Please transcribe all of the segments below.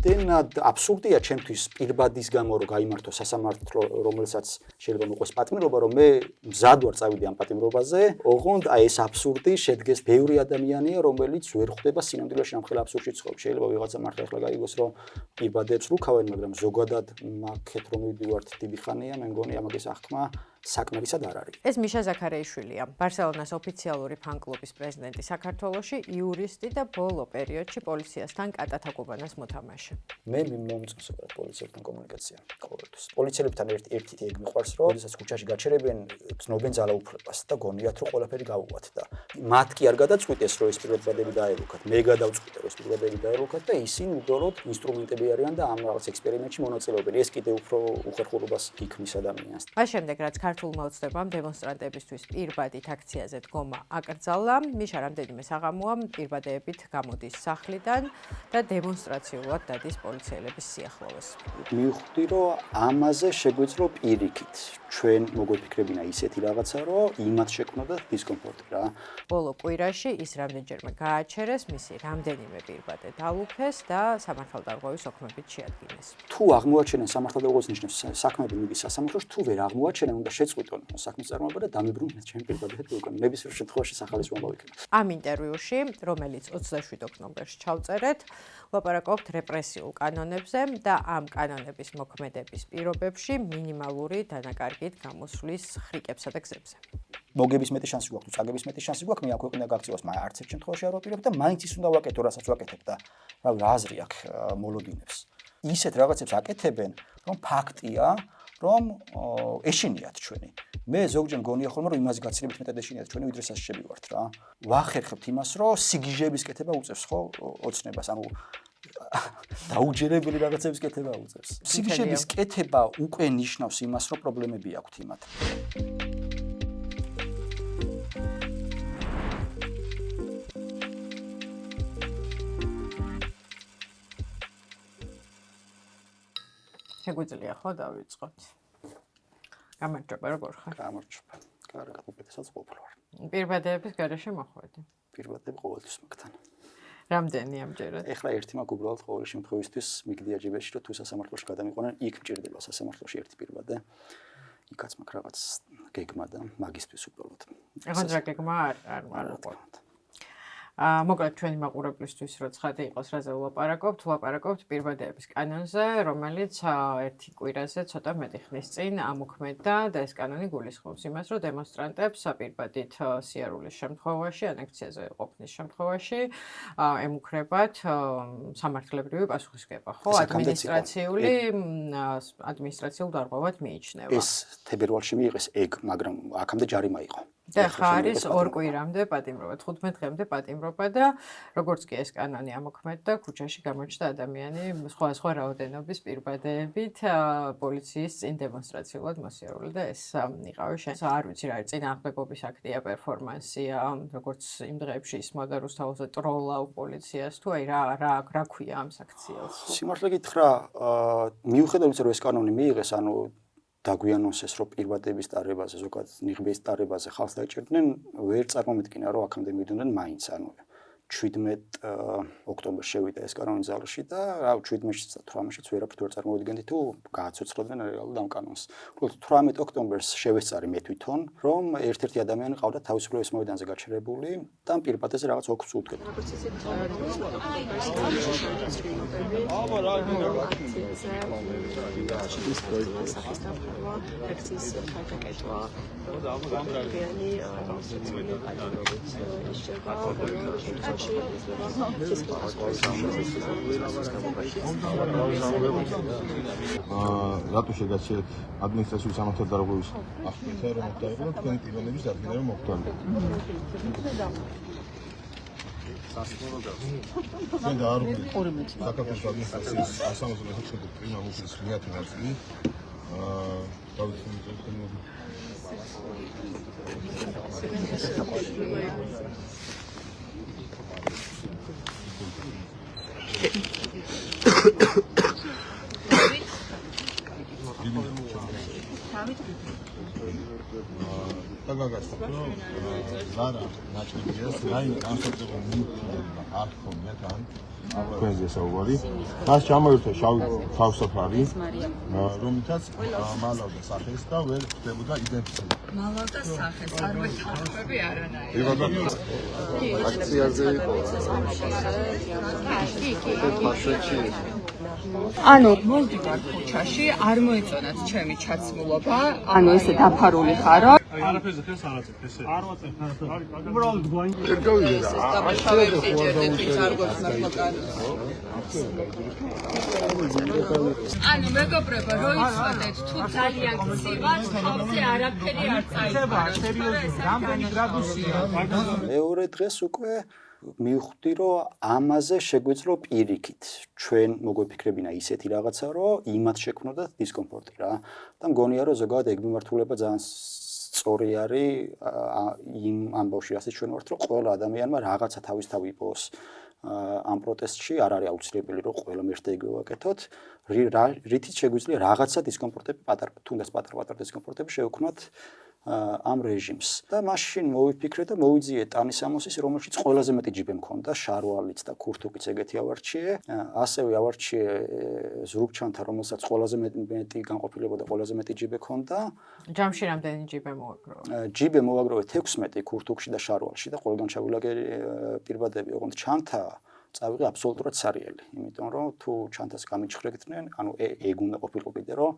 იმდენად აბსურდია ჩემთვის პირბადის გამო რომ გაიმართო სასამართლო, რომელსაც შეიძლება მოყვეს პატიმრობა, რომ მე მზად ვარ წავიდე ამ პატიმრობაზე. ოღონდ აი ეს აბსურდი შედგეს ბევრი ადამიანია, რომელიც ვერ ხვდება სინამდვილეში ამ ხელა აბსურდში ცხოვრობს. შეიძლება ვიღაცა მართლა ახლა გაიგოს, რომ პირბადებს რუქავენ, მაგრამ ზოგადად მაგეთ რომ მივდივართ დიდი ხანია, მე მგონი ამაგის აღქმა საკმარისად არ არის. ეს მიშა ზაქარეიშვილია, ბარსელონას ოფიციალური ფან-კლუბის პრეზიდენტი საქართველოში, იურისტი და ბოლო პერიოდში პოლიციასთან კატათაკუბანას მოთამაშე. მე მომწონს პოლიციასთან კომუნიკაცია ყოველთვის. პოლიციელებთან ერთ-ერთი ეგ მიყვარს, რომ როდესაც ქუჩაში გაჩერებენ, ცნობენ ძალაუფლებას და გონიათ, რომ ყველაფერი გაუვათ და მათ კი არ გადაწყვიტეს, რომ ეს პირობებები დაელოქათ. მე გადავწყვიტე, რომ ეს პირობებები დაელოქათ და ისინი უბრალოდ ინსტრუმენტები არიან და ამ რაღაც ექსპერიმენტში მონაწილეობენ. ეს კიდევ უფრო უხერხულობას იქმნის ადამიანს. მას შემდეგ, რაც ქართულმა ოცნებამ დემონსტრანტებისთვის პირბადით აქციაზე დგომა აკრძალა, მიშა რამდენიმე საღამოა პირბადეებით გამოდის სახლიდან და დემონსტრაციულად დადის პოლიციელების სიახლოვეს. მივხვდი, რომ ამაზე შეგვეძლო პირიქით. ჩვენ მოგვიფიქრებინა ისეთი რაღაცა, რომ იმათ შექმნოდა დისკომფორტი რა. ბოლო კვირაში ის რამდენჯერმე გააჩერეს, მისი რამდენიმე პირბადე დალუქეს და სამართალდარღვევის ოქმებით შეადგინეს. თუ აღმოაჩენენ სამართალდარღვევის ნიშნებს საქმეები მიდის სასამართლოში, თუ ვერ აღმოაჩენენ, უნდა შეწყვიტონ საქმის წარმოება და დამიბრუნდნენ ჩემი პირბადეები უკან. ნებისმიერ შემთხვევაში სახალისო ამბავი იქნება. ამ ინტერვიუში, რომელიც 27 ოქტომბერს ჩავწერეთ, ლაპარაკობთ რეპრესიულ კანონებზე და ამ კანონების მოქმედების პირობებში მინიმალური დანაკარგით გამოსვლის ხრიკებსა და გზებზე. მოგების მეტი შანსი გვაქვს, თუ წაგების მეტი შანსი გვაქვს, მე აქ უნდა გაქცევას, მაგრამ არც ერთ შემთხვევაში არ ვაპირებ და მაინც ის უნდა ვაკეთო, რასაც ვაკეთებ და რა აზრი აქვს მოლოდინებს. ისეთ რაღაცებს აკეთებენ, რომ ფაქტია, რომ ეშინიათ ჩვენი. მე ზოგჯერ მგონია ხოლმე, რომ იმას გაცილებით მეტად ეშინიათ ჩვენი, ვიდრე სასჯელი ვართ რა. ვახერხებთ იმას, რომ სიგიჟეების კეთება უწევს ხო ოცნებას, ანუ დაუჯერებელი რაღაცების კეთება უწევს. სიგიჟების კეთება უკვე ნიშნავს იმას, რომ პრობლემები აქვთ იმათ. შეგვიძლია ხო დავიწყოთ. გამარჯობა, როგორ ხარ? გამარჯობა. კარგად, უპირატესად ყოფილ ვარ. პირბადეების გარეშე მოხვედი. პირბადები ყოველთვის მაგთან. რამდენი ამჯერად? ეხლა ერთი მაქვს უბრალოდ ყოველ შემთხვევისთვის მიგდია ჯიბეში, რომ თუ სასამართლოში გადამიყვანენ, იქ მჭირდება სასამართლოში ერთი პირბადე. იქაც მაქვს რაღაც გეგმა და მაგისტვის უბრალოდ. ახლა რა გეგმა არ ვიყავთ. მოკლედ ჩვენი მაყურებლისთვის რო ცხადი იყოს, რაზე ვლაპარაკობთ პირბადეების კანონზე, რომელიც ერთი კვირაზე ცოტა მეტი ხნის წინ ამოქმედდა და ეს კანონი გულისხმობს იმას, რომ დემონსტრანტებს პირბადით სიარულის შემთხვევაში, ანექსიაზე ყოფნის შემთხვევაში ემუქრებათ სამართლებრივი პასუხისმგება, ხო? ადმინისტრაციულ დარღვევად მიიჩნევა. ეს თებერვალში მიიღეს ეგ, მაგრამ აქამდე ჯარიმა იყო. და ხა არის 2 კვირამდე პატიმრობა, 15 დღემდე პატიმრობა და როგორც კი ეს კანონი ამოქმედდა, ქუჩაში გამოჩნდა ადამიანი სხვა რაოდენობის პირბადეებით პოლიციის წინ დემონსტრაციულად მოსიარულე და ეს იყავი შენ. არ ვიცი რა არის წინააღმდეგობის აქტია, პერფორმანსია, როგორც იმ დღეებში ისმოდა რუსთაველზე ტროლავ პოლიციას თუ აი რა ქვია ამ საქციელს. სიმართლე გითხრა, მიუხედავად იმისა, რომ ეს კანონი მიიღეს, ანუ დაგვიანონსეს, რომ პირბადების ტარებაზე, ზოგადად ნიღბის ტარებაზე ხალხს დაიჭირდნენ, ვერ წარმომედგინა, რომ აქამდე მიდოდნენ მაინც, ანუ 17 ოქტომბერს შევიდა ეს კანონი ძალში და 17-ში 18-შიც ვერაფრით ვერ წარმოვიდგენდი თუ გააცოცხლდნენ რეალურად ამ კანონს. უბრალოდ 18 ოქტომბერს შევეწარი მე თვითონ, რომ ერთ-ერთი ადამიანი ყავდა თავისუფლების მოედანზე გაჩერებული და ამ პირბადეზე რაღაც ოქს უდგებდა. რატო შეგაჩერეთ ადმინისტრაციული სამართალდარღვევის აღკვეთა, რომ დაიყო თქვენი პიროვნების დადგენა რომ მოხდარიყო. ჩვენ და არ ვიყავით საქართველოს ადმინისტრაციის 174 პრიმა მუხის მიათი ნაწილი გაგაცნობ რომ ზარა ნაჭრიეს რაიმე განსაკუთრებული მიუხედავად არ ხონიათ ან თქვენზე საუბარი მას ჩამოერთვა შავი თავსაფარი რომლითაც მალავდა სახეს და ვერ ხდებოდა იდენტიფიცირება მალავდა სახეს არ ვეთანხმები არანაირად აქციაზე იყო ანუ მოვდივარ ქუჩაში არ მოეწონათ ჩემი ჩაცმულობა ანუ ესე დაფარული ხარო არაფერზე ხელს არ აწევთ ესე არ ვაწევთ უბრალოდ გვაინ ანუ მეგობრებო რო იცოდეთ თუ ძალიან გწივათ თავზე არაფერი არ წაიყვანოთ სერიოზულად რამდენი გრადუსია მეორე დღეს უკვე მივხვდი რომ ამაზე შეგვეძლო პირიქით ჩვენ მოგვეფიქრებინა ისეთი რაღაცა რომ იმათ შექმნოდათ დისკომფორტი რა და მგონია რომ ზოგადად ეგ მიმართულება ძალიან სწორი არის იმ ამბავში რასაც ჩვენ ვართ რომ ყველა ადამიანმა რაღაცა თავისთავად იპოვოს ამ პროტესტში არ არის აუცილებელი რომ ყველა მერტე ეგ ვაკეთოთ რითიც შეგვიძლია რაღაცა დისკომფორტები პატარა თუნდაც პატარ დისკომფორტები შევქმნათ ამ რეჟიმს და მაშინ მოვიფიქრე და მოვიძიე ტანისამოსის რომელშიც ყველაზე მეტი ჯიბე მქონდა შარვალიც და ქურთუკიც ეგეთი ავარჩიე ასევე ავარჩიე ზრუბჩანთა რომელსაც ყველაზე მეტი განყოფილება და ყველაზე მეტი ჯიბე ქონდა ჯამში რამდენი ჯიბე მოაგროვე ჯიბე მოვაგროვე 16 ქურთუკში და შარვალში და ყველგან ჩავილაგე პირბადები ოღონდ ჩანთა წავიღე აბსოლუტურად სარიელი, იმიტომ რომ თუ ჩანთას გამიჩხრეკდნენ, ანუ ეგ უნდა ყოფილიყო კიდე რომ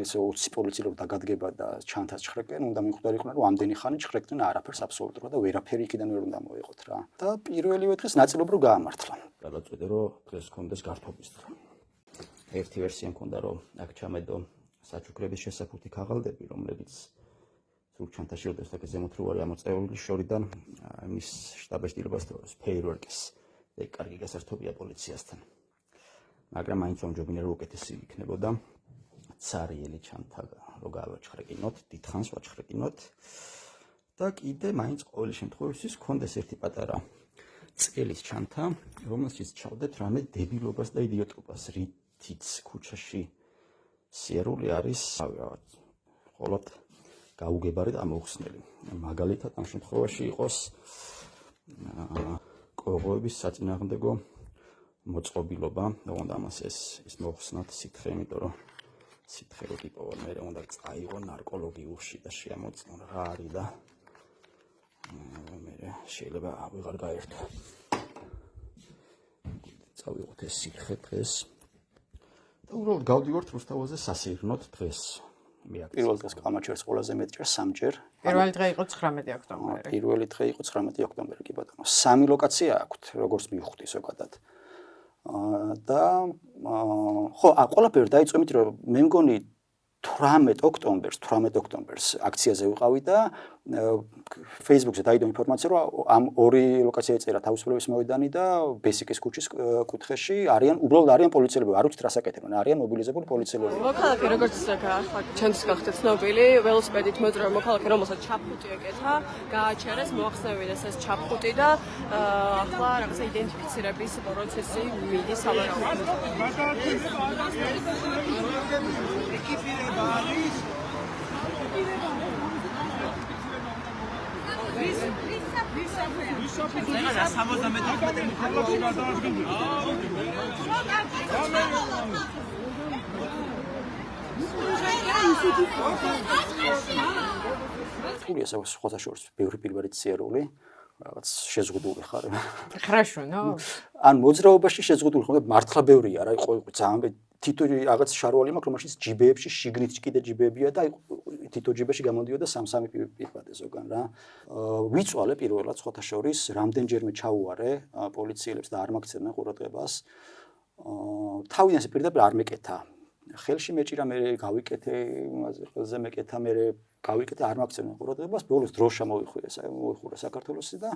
ესე 20 პოლიციელები დაგადგება და ჩანთას ჩხრეკენ, უნდა მიხვდარიყვნენ რომ ამდენი ხანი ჩხრეკდნენ არაფერს აბსოლუტურად და ვერაფერი იქიდან ვერ უნდა მოეყოთ რა. და პირველივე დღეს ნაწილობრივ გაამართლა. გადაწყვეტე რომ დღეს კონდეს გართობის დღე. ერთი ვერსია მქონდა რომ აქ ჩამედო საჩუქრების შესაფუთი ქაღალდები, რომლებიც ზურგჩანთა შილდებს და ზემოთრუვარი ამოწეული შორიდან მის შტაბ-ეჭდილებას ფეირვერკის და კარგი გასართობია პოლიციასთან. მაგრამ მაინც ამჯობინე რომ უკეთესი იქნებოდა ცარიელი ჩანთა რო გავაჩხრეკინოთ, დიდხანს ვაჩხრეკინოთ და კიდე მაინც ყოველი შემთხვევაში გქონდეს ერთი პატარა წელის ჩანთა, რომელშიც ჩავდეთ რამე დებილობას და იდიოტობას, რითიც ქუჩაში სიარული არის მხოლოდ გაუგებარი და ამოხსნელი. მაგალითად ამ შემთხვევაში იყოს კოღოების საწინააღმდეგო მოწყობილობა, ოღონდ ამას ეს მოხსნათ სითხე, იმიტომ რომ სითხე რო ტიპოვან მე უნდა წაიღო ნარკოლოგიურში და შეამოწმონ რა არის და მე შეიძლება ვეღარ გაერთო. წავიღოთ ეს სითხე დღეს და უბრალოდ გავდივართ რუსთავაზე სასეირნოდ დღეს. პირველ დღეს კამაჩერს ყველაზე მეტჯერ 3ჯერ. პირველი დღე იყო 19 ოქტომბერი. პირველი დღე იყო 19 ოქტომბერი, კი ბატონო. 3 ლოკაცია აქვთ, როგორც მივხვდი ზოგადად. და ხო, ყველაფერი დაიწყო იმით, რომ მე მგონი 18 ოქტომბერს აქციაზე ვიყავი და Facebook-ზე დაიდო ინფორმაცია, რომ ამ ორი ლოკაცია ეწერა თავისუფლების მოედანი და ბესიკის ქუჩის კუთხეში უბრალოდ არიან პოლიციელები, არ ვიცით რას აკეთებენ, არიან მობილიზებული პოლიციელები. მოქალაქე როგორც ახლა ჩემთვის გახდა ცნობილი, ველოსიპედით მოძრაო მოქალაქე, რომელსაც ჩაფხუტი ეკეთა, გააჩერეს, მოახსნევინეს ეს ჩაფხუტი და ახლა რაღაცა იდენტიფიცირების პროცესი მიდის სავარაუდოდ. თულია სხვათა შორის ბევრი პირველი ციარული, რაღაც შეზღუდული ხარ. ხრაშუნო? ან მოძრაობაში შეზღუდული ხომ მართლა ბევრია რა, იყო ძალიან თითო რაღაც შარვალი მაქვს, რომელშიც ჯიბეებში შიგნით კიდე ჯიბეებია და თითო ჯიბეში გამოდიოდა 3-3 პირბადე ზოგან რა. ვიწვალე პირველად სხვათა შორის, რამდენჯერმე ჩაუარე პოლიციელებს და არ მაგცევდნენ ყურადღებას. თავიდან ეს პირდაპირ არ მეკეთა. ხელში მეჭირა, მე გავიკეთე, იმაზე ხელზე მეკეთა, მე გავიკეთე, არ მაგცევდნენ ყურადღებას. ბოლოს დროშა მოიხურა საქართველოსი და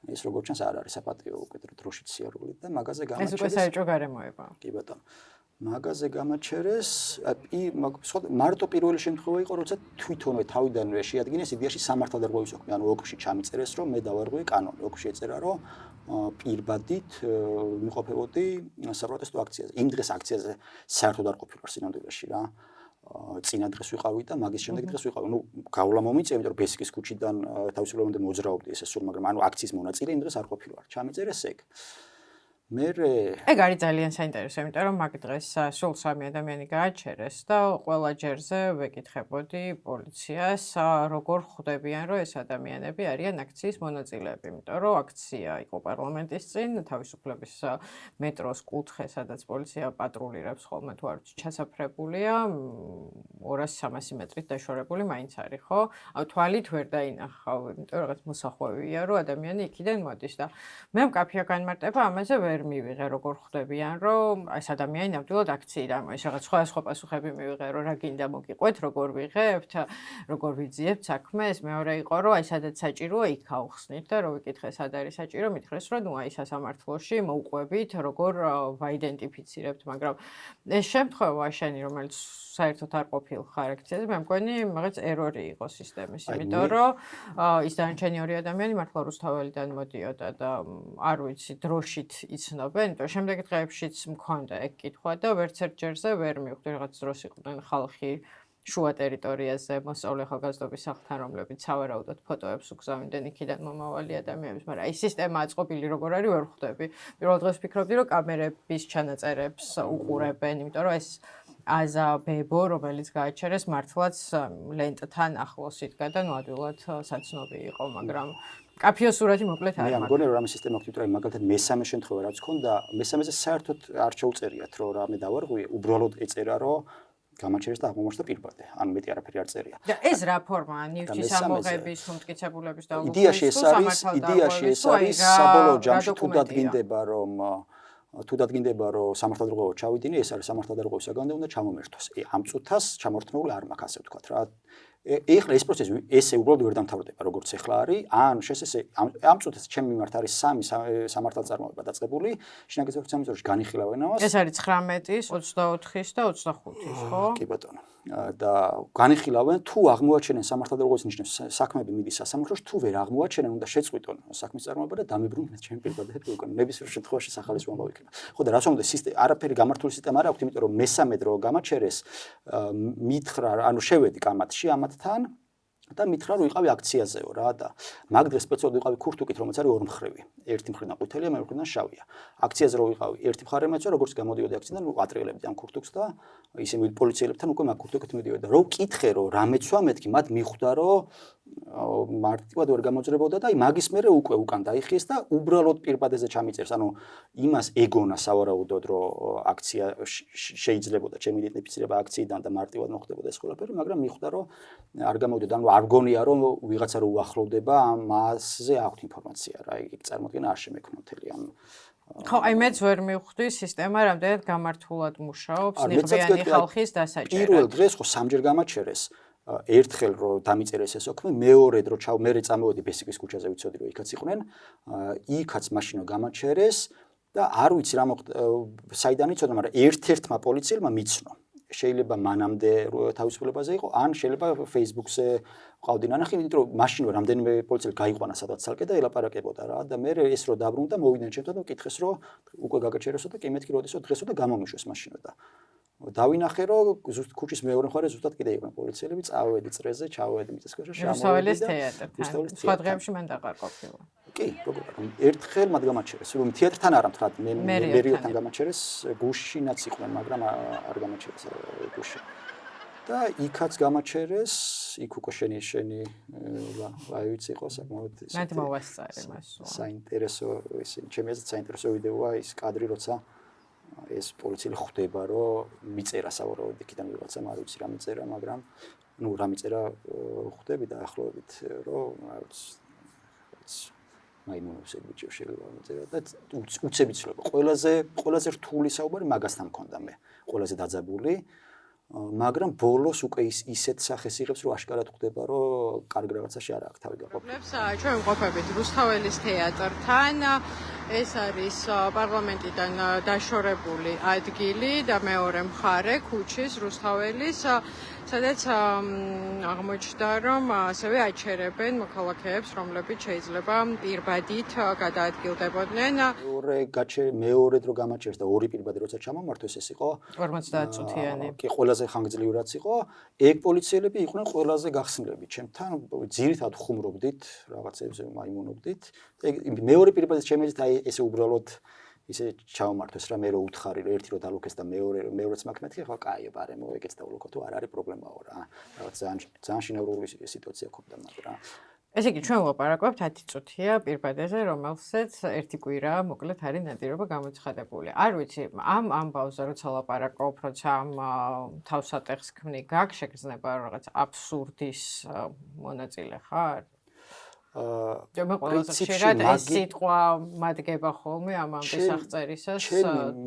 ეს როგორც ჩანს არ არის საპატიო უკეთრო დროშით სიარული და მაგაზე ეს უკვე საერთო გარემოება. კი ბატონო. მაგაზე გამაჩერეს, მარტო პირველი შემთხვევა იყო, როცა თვითონვე თავიდანვე შეადგინეს იდეაში სამართალდარღვევის ოქმი, ანუ ოქში ჩამიწერეს, რომ მე დავარღვე კანონი. ოქში ეწერა, რომ პირბადით ვიმყოფებოდი საპროტესტო აქციაზე. იმ დღეს აქციაზე საერთოდ არ ყოფილა სინამდვილეში რა. წინა დღეს ვიყავი და მაგის შემდეგ დღეს ვიყავი. ნუ გავლა მომიწია, იმიტომ რომ ბესიკის ქუჩიდან თავისუფლებამდე მოძრაობდი ესე სულ, მაგრამ ანუ აქციის მონაწილე იმ დღეს არ ყოფილი ვარ. ჩამიწერეს ეგ. ეგ არის ძალიან საინტერესო, იმიტომ რომ მაგ დღეს სულ 3 ადამიანი გააჩერეს და ყველა ჯერზე ვეკითხებოდი პოლიციას, როგორ ხვდებიან, რომ ეს ადამიანები არიან აქციის მონაწილეები, იმიტომ რომ აქცია იყო პარლამენტის წინ, თავისუფლების მეტროს კუთხე, სადაც პოლიცია პატრულირებს ხოლმე თუ არ ვიცი, ჩასაფრებულია 200-300 მეტრით დაშორებული მაინც არის, ხო? თვალით ვერ დაინახავ, იმიტომ რომ რაღაც მოსახვევია, რომ ადამიანი იქიდან მოდის და მე მკაფია განმარტება ამაზე ვერ მივიღე როგორ ხვდებიან რომ ეს ადამიანი ნამდვილად აქციიდან ეს რაღაც სხვა პასუხები მივიღე რომ რა გინდა მოგიყვეთ როგორ ვიღებთ როგორ ვიძიებთ საქმე ეს მეორე იყო რომ აი სადაც საჭიროა იქ ავხსნით და რო ვიკითხე სად არის საჭირო მითხრეს რომ ნუ აი სასამართლოში მოუყვებით როგორ ვაიდენტიფიცირებთ მაგრამ ეს შემთხვევა შენი რომელიც საერთოდ არ ყოფილ ხარ აქციაზე მე მგონი რაღაც ერორი იყო სისტემის იმიტომ რომ ის დანარჩენი ორი ადამიანი მართლა რუსთაველიდან მოდიოდა და არ ვიცი დროშით იცნობენ, იმიტომ შემდეგ დღეებშიც მქონდა ეგ კითხვა და ვერც ერთ ჯერზე ვერ მივხვდი რაღაც დროს იყვნენ ხალხი შუა ტერიტორიაზე მოსწავლე ახალგაზრდობის სახლთან, რომლებიც სავარაუდოდ ფოტოებს უგზავნდნენ იქიდან მომავალი ადამიანების, მაგრამ აი სისტემა აწყობილი როგორ არის ვერ ხვდები. პირველ დღეს ვფიქრობდი, რომ კამერების ჩანაწერებს უყურებენ, იმიტომ რომ ეს აზა ბებო, რომელიც გააჩერეს მართლაც ლენტთან ახლოს იდგა და ნუ ადვილად საცნობი იყო, მაგრამ კაფიო სურათი მოკლედ არ მაქვს. მე მგონი რომ რამე სისტემა აქვს, იმიტომ რომ მაგალითად მესამე შემთხვევა რაც ქონდა, მესამეზე საერთოდ არ შეუწერიათ რომ რამე დავარღვიე, უბრალოდ ეწერა რომ გამაჩერეს და აღმოჩნდა პირბადე. ანუ მეტი არაფერი არ წერია. და ეს რა ფორმაა? ნივთის ამოღების, უმტკიცებულების და იდეაში ეს არის საბოლოო ჯამში თუ დადგინდება რომ სამართალდროულად ჩავიდინე, ეს არის სამართალდროულობის საგანძო უნდა ჩამომერთოს. ამ წუთას ჩამორთმეული არ მაქვს ასე ვთქვათ რა. ეხლა ეს პროცესი ესე უბრალოდ ვერ დამთავრდება როგორც ეხლა არის. ან შესესე ამ წუთას ჩემი მიმართ არის 3 სამართალწარმოება დაწყებული. შინაგან საქმეებში განიხილავენ ამას. ეს არის 19-ის, 24-ის და 25-ის, ხო? კი ბატონო. და განიხილავენ თუ აღმოაჩენენ სამართალდროულობის ნიშნებს საქმეები მიდის სასამართლოში, თუ ვერ აღმოაჩენენ, უნდა შეწყვიტონ საქმის წარმოება და დამებრუნდნენ ჩემი პირდადები უკან. ნებისმიერ შემთხვევაში სახალისო ამბავი იქნება. ხო და რას უნდა არაფერი გამართული სისტემა არ აქვს, იმიტომ რომ მესამე დრო გამაჩერეს მითხრა, ანუ შევედი კამათში ამათთან და მითხრა რომ ვიყავი აქციაზეო რა და მაგ დღეს სპეციალურად ვიყავი ქურთუკით, რომელიც არის ორმხრივი. ერთი მხრიდან ყვითელია, მეორე მხრიდან შავია. აქციაზე რო ვიყავი, ერთი მხარე მეცვა, როგორც გამოდიოდი აქციიდან, ატრიელებდი ამ ქურთუკს და ისე პოლიციელებთან უკვე მაგ ქურთუკით მიდიოდა. რო ვკითხე რომ რა მეცვა მეთქი, მათ მიხვდა რომ მარტივად ვერ გამოძრებოდა და აი მაგის მერე უკვე უკან დაიხიეს და უბრალოდ პირბადეზე ჩამიწერს. ანუ იმას ეგონა სავარაუდოდ რომ აქცია შეიძლებოდა ჩემი იდენტიფიცირება აქციიდან და მარტივად მოხდებოდა ეს ყველაფერი, მაგრამ მიხვდა რომ არ გამოდიოდა. ანუ არ გონია რომ ვიღაცა რო უახლოვდება ამაზე აქვს ინფორმაცია რა. იქ წარმოდგენა არ შემექმნა მთელი ამ ხო, აი მეც ვერ მივხვდი სისტემა რამდენად გამართულად მუშაობს ნიღბიანი ხალხის დასაჭერად. პირველ დღეს ხო სამჯერ გამაჩერეს. ერთხელ რომ დამიწერეს ეს ოქმე, მეორედ რომ მე წამოვედი ბესიკის ქუჩაზე ვიცოდი რომ იქაც იყვნენ, იქაც მაშინ გამაჩერეს და არ ვიცი რა მოხდა, საიდან იცოდა, მაგრამ ერთ-ერთმა პოლიციელმა მიცნო. შეიძლება მანამდე თავისუფლებაზე იყო, ან შეიძლება Facebook-ზე ყავდი ნანახი, იმიტომ რომ მაშინ რამდენიმე პოლიციელი გაიყვანა სადაც ცალკე და ელაპარაკებოდა რა და მე ეს რო დაბრუნდა, მოვიდნენ ჩემთან და მკითხეს რომ უკვე გაგაჩერესო და კი მეთქი როდესო დღესო და გამომიშვეს მაშინა და დავინახე რომ ზუსტ ქუჩის მეორე მხარე ზუსტად კიდე იყვნენ პოლიციელები, წავედი წრეზე, ჩავედი მიწისქვეშა, რუსთაველის თეატრთან. სხვა დღეებში მან დაყარ ყოფილა. კი, როგორ ერთხელ მათ გამაჩერეს, რომ თეატრთან არა მთლად მე მერიოთან გამაჩერეს, გუშინაც იყვნენ, მაგრამ არ გამაჩერეს გუში. და იქაც გამაჩერეს, იქ უკვე შენი აი ვიცი იყო საკმაოდ ისე. მე მოვასწარე მას. საინტერესო ისე, ჩემი აზრით საინტერესო ვიდეოა ის კადრი, როცა ეს პოლიციელი ხვდება რომ მიწერა სავარაუდოდ იქიდან ვიღაცამ არ ვიცი რა მიწერა, მაგრამ ნუ რა მიწერა ხვდები და ახლობით რომ მაიმუნებს ეგ ბიჭო შეიძლება მიწერა და უცებ იცლება. ყველაზე რთული საუბარი მაგასთან მქონდა მე. ყველაზე დაძაბული, მაგრამ ბოლოს უკვე ისეთ სახეს იღებს რომ აშკარად ხვდება რომ კარგ რაღაცაში არ აქვს თავი გაყოფილი. ჩვენ ვყოფებით რუსთაველის თეატრთან. ეს არის პარლამენტიდან დაშორებული ადგილი და მეორე მხარე ქუჩის რუსთაველის სადაც აღმოჩნდა, რომ ასევე აჩერებენ მოქალაქეებს, რომლებიც შეიძლება პირბადით გადაადგილდებოდნენ. მეორე დრო გამაჩერს და ორი პირბადი როცა ჩამომართვეს ეს იყო 50 წუთიანი. კი ყველაზე ხანგრძლივად იყო. ეგ პოლიციელები იყვნენ ყველაზე გახსნილები. ჩემთან ძირითადად ხუმრობდით, რაღაცებზე მაიმუნობდით. ეგ მეორე პირბადის შემეძით აი ესე უბრალოდ ისე ჩავმართვეს რა მე რო უთხარი რომ ერთი რო დალუქეს და მეორეც მაქვს მეთქი ხო კაიო ბარემო ეგეც დავლუქო თუ არ არის პრობლემაო რა. რაღაც ძალიან შინაურული სიტუაცია ქონდა მაგრამ ესე იგი ჩვენ ვლაპარაკობთ 10 წუთია პირბადაზე, რომელსაც ერთი კვირა მოკლედ არის ნადირობა გამოცხადებული. არ ვიცი, ამ ამბავზე როცა ლაპარაკობ, როცა ამ თავსატეხს ქმნი, გაქვს შეგრძნება რაღაც აბსურდის მონაწილე ხარ? მე ყველაზე ხშირად ეს სიტყვა მადგება ხოლმე ამ ამბის აღწერისას.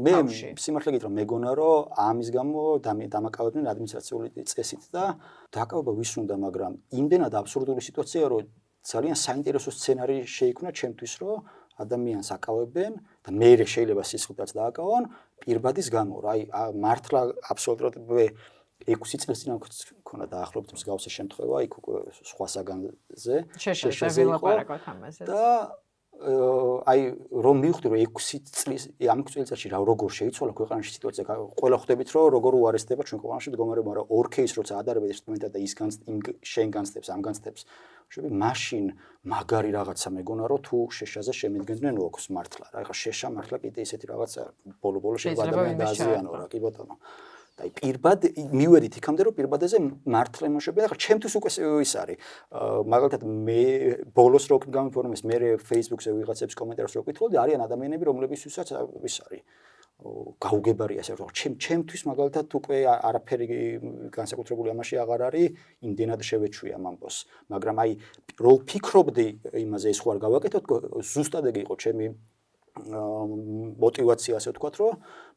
მე სიმართლე გითხრა მეგონა რომ ამის გამო დამაკავებდნენ ადმინისტრაციული წესით და დაკავება ვის უნდა, მაგრამ იმდენად აბსურდული სიტუაციაა რომ ძალიან საინტერესო სცენარი შეიქმნა ჩემთვის რომ ადამიანს აკავებენ და მე შეიძლება სისხლდაც დააკავონ პირბადის გამო რა აი მართლა აბსოლუტურად 6 წელს წინ მქონდა დაახლოებით მსგავსი შემთხვევა იქ უკვე სხვა საგანზე შეშეზე ვილაპარაკოთ ამაზე და აი რომ მივხვდი რომ 6 წლის ამ 6 წელიწადში რა როგორ შეიცვალა ქვეყანაში სიტუაცია ყველა ხვდებით რომ როგორ უარესდება ჩვენ ქვეყანაში მდგომარეობა მაგრამ ორ кейს როცა ადარებთ ერთმანეთად და ის შენ განცდებს ამ განცდებს შეიძლება მაშინ მაგარი რაღაცა მეგონა რომ თუ შეშაზე შემედგენდნენ ოქს მართლა რა ეხლა შეშა მართლა კიდე ისეთი რაღაცა ბოლო შეიძლება ადამიანი დააზიანო რა კი ბატონო და პირბად მივედით იქამდე რომ პირბადაზე მართლა იმუშავებია და ჩემთვის უკვე ის არის მაგალითად მე ბოლოს რო გამიფორმეს მე Facebook-ზე ვიღაცებს კომენტარს რო ვკითხულობდი არიან ადამიანები რომლებისთვისაც ის არის გაუგებარია ასე რომ ჩემთვის მაგალითად უკვე არაფერი განსაკუთრებული ამაში აღარ არის იმდენად შევეჩვია ამ ამბოს მაგრამ აი რო ვფიქრობდი იმაზე ეს ხო არ გავაკეთოთ ზუსტად ეგ იყო ჩემი мотивация ასე ვთქვათ რომ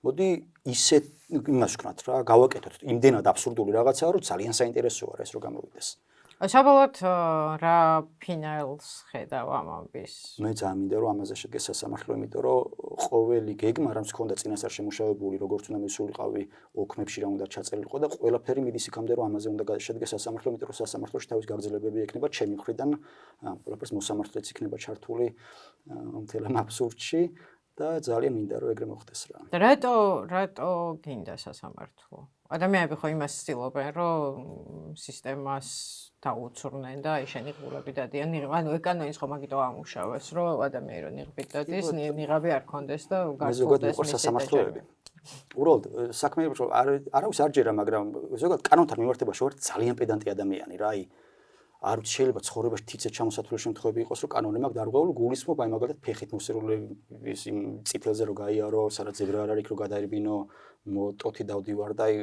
მოდი ისე იმას ვქნათ რა გავაკეთოთ იმდენად აბსურდული რაღაცაა რომ ძალიან საინტერესოა ეს რო გამოვიდეს საბოლოოდ რა ფინალს ხედავ ამ ამბის მე ძალიან მინდა რომ ამაზე შედგეს სასამართლო იმიტომ რომ ყოველი გეგმა რამც ქონდა წინასწარ შემუშავებული როგორც უნდა მისულიყავი ოქმებში რა უნდა ჩაწერილიყო და ყველაფერი მიდის იქამდე რომ ამაზე უნდა შედგეს სასამართლო იმიტომ რომ სასამართლოში თავის გაგრძელებები ექნება ჩემი მხრიდან ყველაფერს მოსამართლეც იქნება ჩართული მთელ ამ აბსურდში და ძალიან მინდა რომ ეგრე მოხდეს რა. რატო გინდა სასამართლო? ადამიანები ხო იმას ცდილობენ რომ სისტემას დაუცურნენ და აი შენი ღულები დადიან. ანუ ეკანონის ხო მაგიტო ამუშავეს რომ ადამიანი რო ნიღბით დადის, ნიღაბი არ კონდეს და გასულდეს სასამართლოები. უბრალოდ საქმეებში არავის არ ჯერა, მაგრამ ზოგადად კანონთან მიმართებაში ვარ ძალიან პედანტი ადამიანი რა, აი არ ვიცი შეიძლება ცხოვრებაში თიცე ჩამოსათვლელი შემთხვევები იყოს რომ კანონი მაგ დარღვეული გულისხმობ აი მაგალითად ფეხით მოსერული ის იმ წითელზე რო გაიარო, სადაც ზებრა არ არის რო გადაერბინო, მოტოთი დავდივარ და აი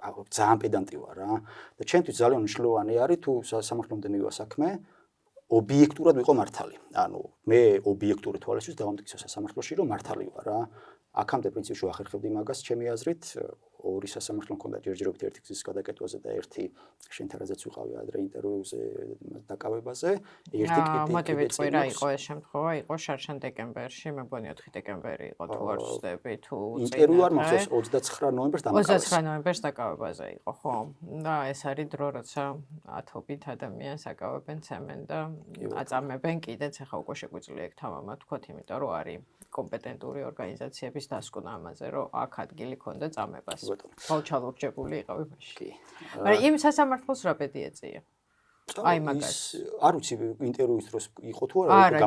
ძალიან პედანტი ვარ რა და ჩემთვის ძალიან მნიშვნელოვანი არის თუ სამართლომდე მივა საქმე ობიექტურად ვიყო მართალი. ანუ მე ობიექტური თვალისაჩინო დავამტკიცო სასამართლოში რომ მართალი ვარ რა. აქამდე პრინციპში ვახერხებდი მაგას ჩემი აზრით ორი სასამართლო მქონდა ჯერჯერობით ერთი გზის გადაკეთვაზე და ერთი შენთანადაც ვიყავი ადრე ინტერვიუზე დაკავებაზე ერთი მოტივიც ყვირა იყო ეს შემთხვევა იყო შარშან დეკემბერში მე მგონი 4 დეკემბერი იყო თუ არ ვცდები თუ ინტერვიუ არ მახსოვს 29 ნოემბერს დამაკავეს 29 ნოემბერს დაკავებაზე იყო ხო და ეს არის დრო როცა ათობით ადამიანს აკავებენ ცემენ და აწამებენ კიდეც ახლა უკვე შეგვიძლია ეგ თამამად ვთქვათ იმიტომ რომ არის კომპეტენტური ორგანიზაციების დასკვნა ამაზე რომ აქ ადგილი ქონდა წამებას ხალხალურჯებული იყავი მაშინ. მაგრამ იმ სასამართლოს რა პედი ეწია? აი მაგას. არ ვიცი ინტერვიუის დროს იყო თუ არა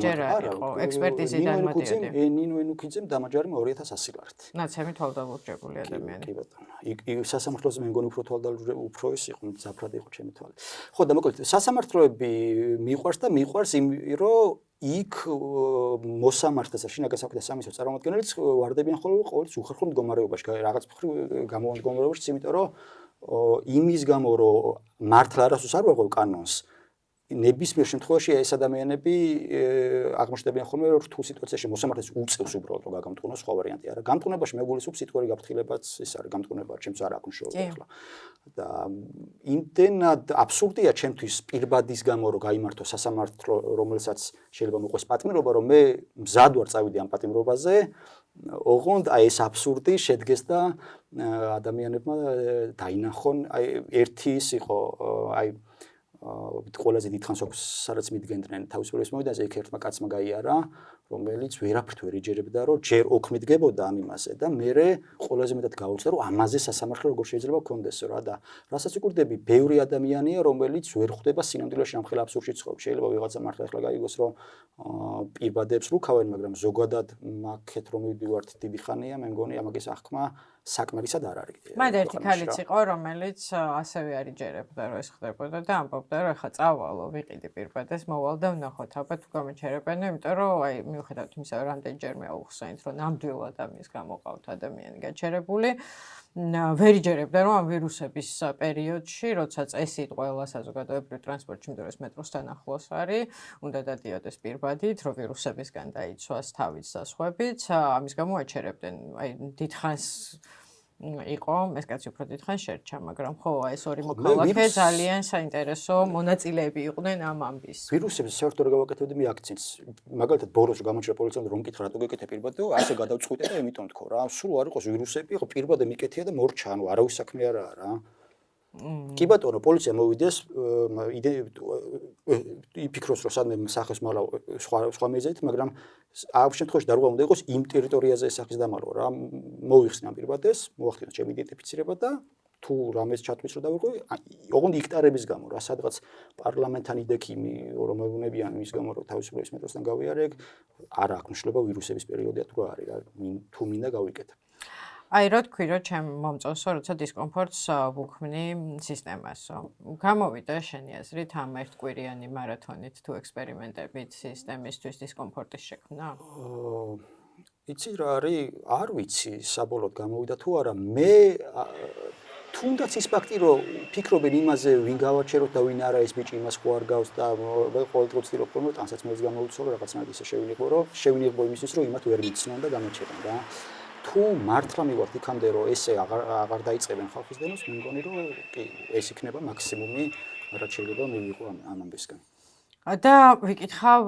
იყო ექსპერტიზიდან მოდიოდი. ნინო ენუქიძემ დამაჯარიმა 2100 ლარით. ნაცემი თვალდამორჯებული ადამიანი. კი ბატონო. იქ სასამართლოზე მე მგონი უფრო თვალდამორჯებული უფრო ის იყო ზაფრად იყო ჩემი თვალი. ხო და მოკლედ სასამართლოები მიყვარს და მიყვარს იმ რომ იქ მოსამართლეს და შინაგან საქმეთა სამისოს წარმომადგენლებს ვარდებიან ხოლმე ყოველთვის უხერხო მდგომარეობაში, რაღაც გამოვან მდგომარეობაში, იმიტომ რომ იმის გამო რომ მართლა არასდროს არ ვაღვევ კანონს, ნებისმიერ შემთხვევაში ეს ადამიანები აღმოჩნდებიან ხოლმე რომ რთულ სიტუაციაში მოსამართლეს უწევს უბრალოდ რომ გაგამტყუნოს, სხვა ვარიანტი არა. გამტყუნებაში მეგულისხმობს სიტყვარი გაფრთხილებაც ის არის გამტყუნება, ჩემს არ აქვს შოუ ახლა. და იმდენად აბსურდია ჩემთვის პირბადის გამო რომ გაიმართო სასამართლო, რომელსაც შეიძლება მოყვეს პატიმრობა, რომ მე მზად ვარ წავიდე ამ პატიმრობაზე ოღონდ აი ეს აბსურდი შედგეს და ადამიანებმა დაინახონ, აი ერთი ის იყო, აი ყველაზე დიდხანს სადაც მიდგენდნენ თავისუფლების მოედანზე, იქ ერთმა კაცმა გაიარა, რომელიც ვერაფრით ვერ იჯერებდა, რომ ჯერ ოქმით გებოდა ამ იმაზე და მერე ყველაზე მეტად გაუჩნდა, რომ ამაზე სასამართლო როგორ შეიძლება გქონდეს რა და რასაც ვიკურდები, ბევრი ადამიანია, რომელიც ვერ ხვდება სინამდვილეში ამ ხელა აბსურდში ცხოვრობს. შეიძლება ვიღაცა მართლა ახლა გაიგოს, რომ პირბადებს რუქავენ, მაგრამ ზოგადად მაგეთ რომ მივდივართ დიდი ხანია, მე მგონი ამაგის აღქმა საკმარისად არ არის. მან ერთი ქალიც იყო, რომელიც ასევე არ იჯერებდა, რომ ეს ხდებოდა და ამბობდა, რომ ეხა წავალო, ვიყიდი პირბადეს, მოვალ და ვნახოთ, ალბათ თუ გამეჩერებენ, იმიტომ რომ აი მიუხედავად იმისა, რომ რამდენჯერმე აუხსენით, რომ ნამდვილად ამის გამოყავთ ადამიანი გაჩერებული, ვერ იჯერებდა, რომ ამ ვირუსების პერიოდში, როცა წესით ყველა საზოგადოებრივ ტრანსპორტში მდროს მეტროსთან ახლოს არის, უნდა დადიოდეს პირბადით, რომ ვირუსებისგან დაიცვას თავის საზღვებით, ამის გამო აჩერებდნენ. აი დიდხანს იყო, ეს კაცი უფრო დიდხანს შერჩა, მაგრამ ხო, ეს ორი მოქალაქე ძალიან საინტერესო მონაწილეები იყვნენ ამ ამბის. ვირუსებს საერთოდ არ გავაკეთებდი მე აქცენტს. მაგალითად ბოროს გამოჩერა პოლიციამ რომ მკითხა რატო გეკეთე პირბადე, ასე გადავწყვიტე და იმიტომ თქო რა, სულ არ იყოს ვირუსები, ხო პირბადე მიკეთია და მორჩა, ანუ არავის საქმე არაა რა. კი ბატონო, პოლიცია მოვიდეს, იფიქროს რომ სადმე სახეს მალა სხვა მიზეზით, მაგრამ ამ შემთხვევაში დარღვევა უნდა იყოს იმ ტერიტორიაზე სახის დამალვა რა. მოვიხსნა პირბადეს, მოახდინოს ჩემი იდენტიფიცირება და თუ რამეს ჩათვლის რომ დავიღო, ოღონდ იქტარების გამო რა, სადღაც პარლამენტთან იდექიმი რომეუნებიან იმის გამო რომ თავისუფლების მეტროსთან გავიარებ, არ აქვს მნიშვნელობა ვირუსების პერიოდია თუ რა არის რა, თუ მინდა გავიკეთე. აი რა თქვი რომ ჩემ მომწონსო როცა დისკომფორტს ვუქმნი სისტემასო. გამოვიდა შენი აზრით ამ ერთკვირიანი მარათონით თუ ექსპერიმენტებით სისტემისთვის დისკომფორტის შექმნა? იცი რა არის? არ ვიცი საბოლოოდ გამოვიდა თუ არა. მე თუნდაც ის ფაქტი რომ ფიქრობენ იმაზე ვინ გავაჩეროთ და ვინ არა ეს ბიჭი იმას ხო არ გავს და ყოველდღე ვცდილობ რომ ტანსაც მეც გამოვიცვალო რომ რაღაცნაირად ისე შევინიღბო იმისთვის რომ იმათ ვერ მიცნონ და გამაჩერონ რა. თუ მართლა მივართ იქამდე რომ ესე აღარ დაიწყებენ ხალხის დემოს, მე მგონი რომ კი ეს იქნება მაქსიმუმი, რაც შეიძლება მივიღო ამ ამბისგან. და ვიკითხავ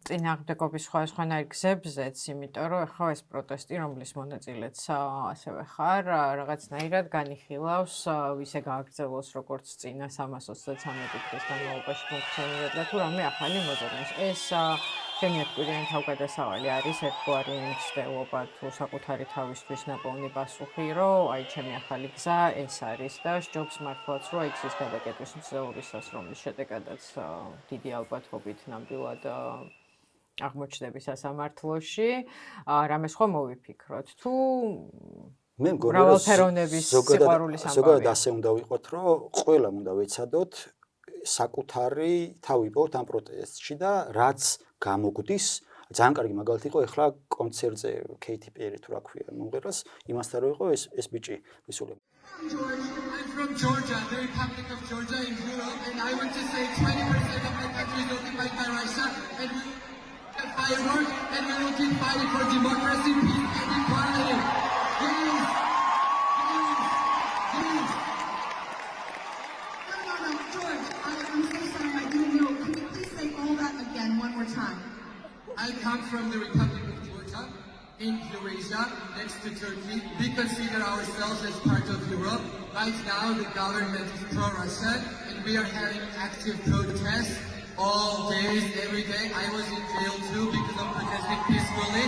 წინააღმდეგობის სხვადასხვანაირ გზებზეც, იმიტომ რომ ახლა ეს პროტესტი, რომლის მონაწილეც ასევე ხარ, რაღაცნაირად განიხილავს ისე გააგრძელოს როგორც წინა 323 დღის განმავლობაში ფუნქციონირებდა თუ რამე ახალი მოძებნოს. ეს ჩემი ერთკვირიანი თავგადასავალი არის ერთგვარი მცდელობა თუ საკუთარი თავისთვის ნაპოვნი პასუხი, რომ აი ჩემი ახალი გზა ეს არის და სჯობს მართლაც რომ იქ ის გადაკეტვის მცდელობისას, რომლის შედეგადაც დიდი ალბათობით ნამდვილად აღმოჩნდები სასამართლოში, რამეს ხო მოვიფიქროთ თუ მე მგონი მრავალფეროვნების სიყვარულის ამბავი. ზოგადად ასე უნდა ვიყოთ, რომ ყველამ უნდა ვეცადოთ საკუთარი თავი პორტ ამ პროტესტში და რაც გამოგვდის, ძალიან კარგი მაგალითი იყო ეხლა კონცერტზე Katy Perry თუ რა ქვია მომღერალს, იმასთან რო იყო ეს ბიჭი ვისულებ. I'm from Georgia, the Republic of Georgia in Europe, and I want to say 20% of the country is occupied by Russia, and we will firework, and we will keep fighting for democracy, peace, and equality. Please, please, please. No, George, I'm so sorry, I didn't know. Can you please say all that again one more time? I come from the Republic of Georgia, in Eurasia, next to Turkey. We consider ourselves as part of Europe. Right now, the government is pro-Russian, and we are having active protests all days, every day. I was in jail too because I'm protesting peacefully,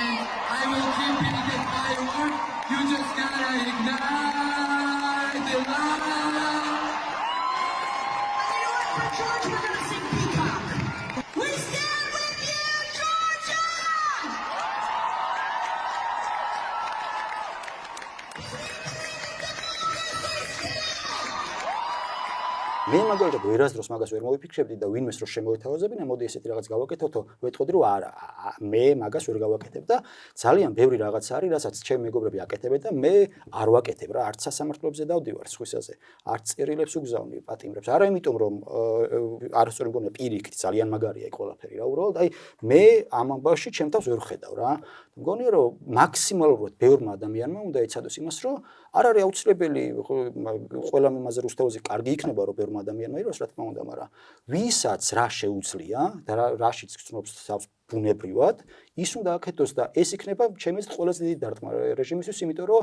and I will keep hitting the firework. You just gotta ignite the love. For George, we're gonna sing Peacock. We stand with you, Georgia! მე მაგალითად ვერასდროს მაგას ვერ მოვიფიქრებდი და ვინმეს რო შემოეთავაზებინა, მოდი ესეთი რაღაც გავაკეთოთ, ვეთქოდი რომ არა, მე მაგას ვერ გავაკეთებ და ძალიან ბევრი რაღაც არის, რასაც ჩემი მეგობრები აკეთებენ და მე არ ვაკეთებ რა, არც სასამართლოებზე დავდივარ სხვისაზე, არც წერილებს უგზავნი პატიმრებს. არა იმიტომ რომ არასწორი მგონია პირიქით, ძალიან მაგარია იქ ყველაფერი რა, უბრალოდ აი მე ამ ამბავში ჩემ თავს ვერ ხედავ რა. მგონია რომ მაქსიმალურად ბევრმა ადამიანმა უნდა ეცადოს იმას, რომ არ არის აუცილებელი ყველა იმაზე რუსთავაზე კარგი იქნება, რომ ბევრმა ნორმალურმა ადამიანმა იყოს, რა თქმა უნდა, მაგრამ ვისაც რა შეუძლია და რაშიც გწნობს თავს ბუნებრივად, ის უნდა აქეთოს და ეს იქნება ჩემი აზრით ყველაზე დიდი დარტყმა რეჟიმისთვის, იმიტომ რომ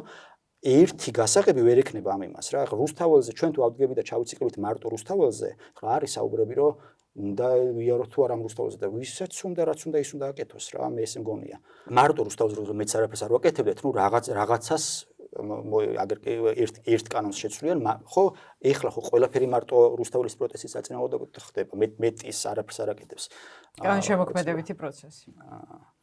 ერთი გასაღები ვერ ექნება ამ იმას რა. რუსთაველზე ჩვენ თუ ავდგებით და ჩავიციკლებით მარტო რუსთაველზე, ხა არის საუბრები, რომ უნდა ვიაროთ თუ არა ამ რუსთაველზე და ვისაც უნდა რაც უნდა ის უნდა აკეთოს რა, მე ესე მგონია. მარტო რუსთაველზე მეც არაფერს არ ვაკეთებდეთ, ნუ რაღაცას აგერ ერთ კანონს შეცვლიან, ხო, ეხლა ხო ყველაფერი მარტო რუსთაველის პროტესტის საწინააღმდეგოდ ხდება. მეტის არაფერს არ აკეთებს. განშემოქმედებითი პროცესი.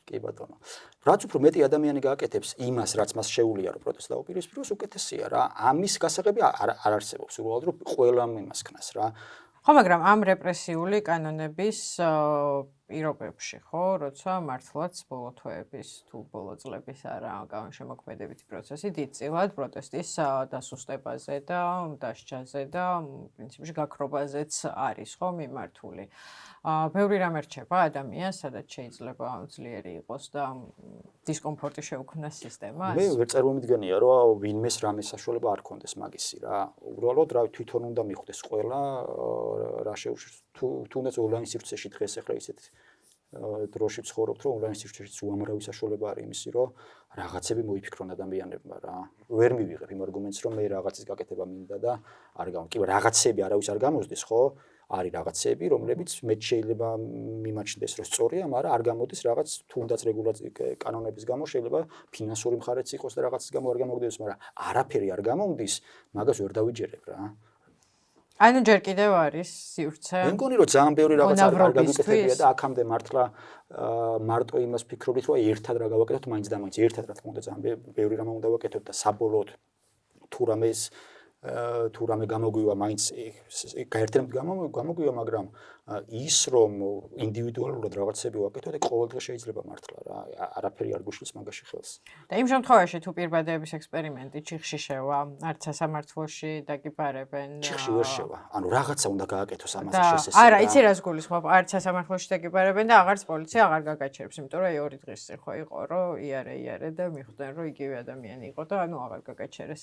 კი ბატონო. რაც უფრო მეტი ადამიანი გააკეთებს იმას, რაც მას შეუძლია რომ პროტესტს დაუპირისპიროს, უკეთესია რა. ამის გასაღები არ არსებობს, უბრალოდ რომ ყველამ იმას ქნას რა. ხო, მაგრამ ამ რეპრესიული კანონების პირობებში, ხო, როცა მართლაც ბოლო თვეების თუ ბოლო წლების არა განშემოქმედებითი პროცესი დიდწილად პროტესტის დასუსტებაზე და დასჯაზე და პრინციპში გაქრობაზეც არის, ხო, მიმართული. ბევრი რამ ერჩება ადამიანს, სადაც შეიძლება ძლიერი იყოს და დისკომფორტი შეუქმნას სისტემას. მე ვერ წარმომიდგენია, რომ ვინმეს რამე საშუალება არ ქონდეს მაგისი რა. უბრალოდ რა თვითონ უნდა მიხვდეს ყველა რა თუნდაც ონლაინ სივრცეში დღეს ახლა ისეთ დროში ცხოვრობთ, რომ ონლაინ სივრცეშიც უამრავი საშუალება არის იმისი, რომ რაღაცები მოიფიქრონ ადამიანებმა რა. ვერ მივიღებ იმ არგუმენტს, რომ მე რაღაცის გაკეთება მინდა და არ კი რაღაცები არავის არ გამოსდეს, ხო? არის რაღაცები, რომლებიც მე შეიძლება მიმაჩნდეს, რომ სწორია, მაგრამ არ გამოდის რაღაც თუნდაც კანონების გამო, შეიძლება ფინანსური მხარეც იყოს და რაღაცის გამო არ გამოგდეს, მაგრამ არაფერი არ გამომდის, მაგას ვერ დავიჯერებ რა. ანუ ჯერ კიდევ არის სივრცე. მე მგონი რომ ძალიან ბევრი რაღაც არ გაგიკეთებია და აქამდე მართლა მარტო იმას ფიქრობთ, რომ ერთად რა გავაკეთოთ, მაინც და მაინც ერთად რა თქმა უნდა ძალიან ბევრი რამ უნდა ვაკეთოთ და საბოლოოდ თუ რამე გამოგვივა, მაინც გაერთიანებით გამოგვივა, მაგრამ ის რომ ინდივიდუალურად რაღაცები ვაკეთოთ, ყოველდღე შეიძლება მართლა რა, არაფერი არ გუშლის მაგაში ხელს. და იმ შემთხვევაში თუ პირბადეების ექსპერიმენტი ჩიხში შევა, არც სასამართლოში დაგიბარებენ. ჩიხში ვერ შევა. ანუ რაღაცა უნდა გააკეთოს ამაზე შესაძლოა. არა, იცი რას გულისხმობ, არც სასამართლოში დაგიბარებენ და აღარც პოლიცია აღარ გაგაჩერებს, იმიტომ რომ 2 დღის წინ ხო იყო, რომ იარე და მიხვდნენ, რომ იგივე ადამიანი იყო და ანუ აღარ გაგაჩერეს.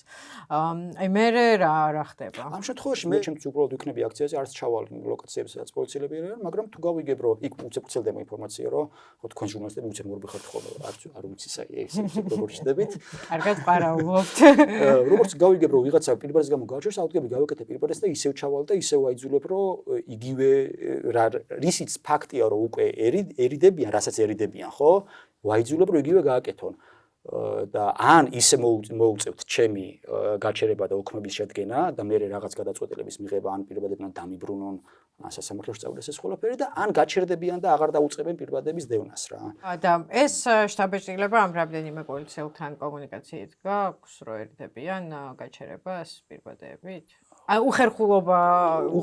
აი მე რა ხდება? ამ შემთხვევაში მე ჩემთვის უბრალოდ ვიქნები აქციაზე, არც ჩავალ ლოკაციებზე, სადაც პოლიციელები არიან, მაგრამ თუ გავიგებ, რომ იქ უცებ-უცელდება ინფორმაცია, რომ თქვენ ჟურნალისტები უცებ მორბიხართ ხოლმე, არ ვიცი ეს როგორ ჩდებით. კარგად პარაულობთ. როგორც გავიგებ, რომ ვიღაცა პირბადეს გამო გააჩერს, ავდგები გავაკეთებ პირბადეს და ისევ ჩავალ და ისევ აიძულებ, რომ იგივე რისიც ფაქტია, რომ უკვე ერიდებიან, რასაც ერიდებიან, ხო? ვაიძულებ, რომ იგივე გააკეთონ. და ან ისე მოუწევთ ჩემი გაჩერება და ოქმების შედგენა და მე რაღაც გადაწყვეტილების მიღება ან პირბადებთან დამიბრუნონ ან სასამართლოში წავიდეს ეს ყველაფერი და ან გაჩერდებიან და აღარ დაუწყებენ პირბადების დევნას რა. და ეს შტაბ-ბიჭდილება ამ რამდენიმე პოლიციელთან კომუნიკაციით გაქვს, რომ ერიდებიან გაჩერებას პირბადებით?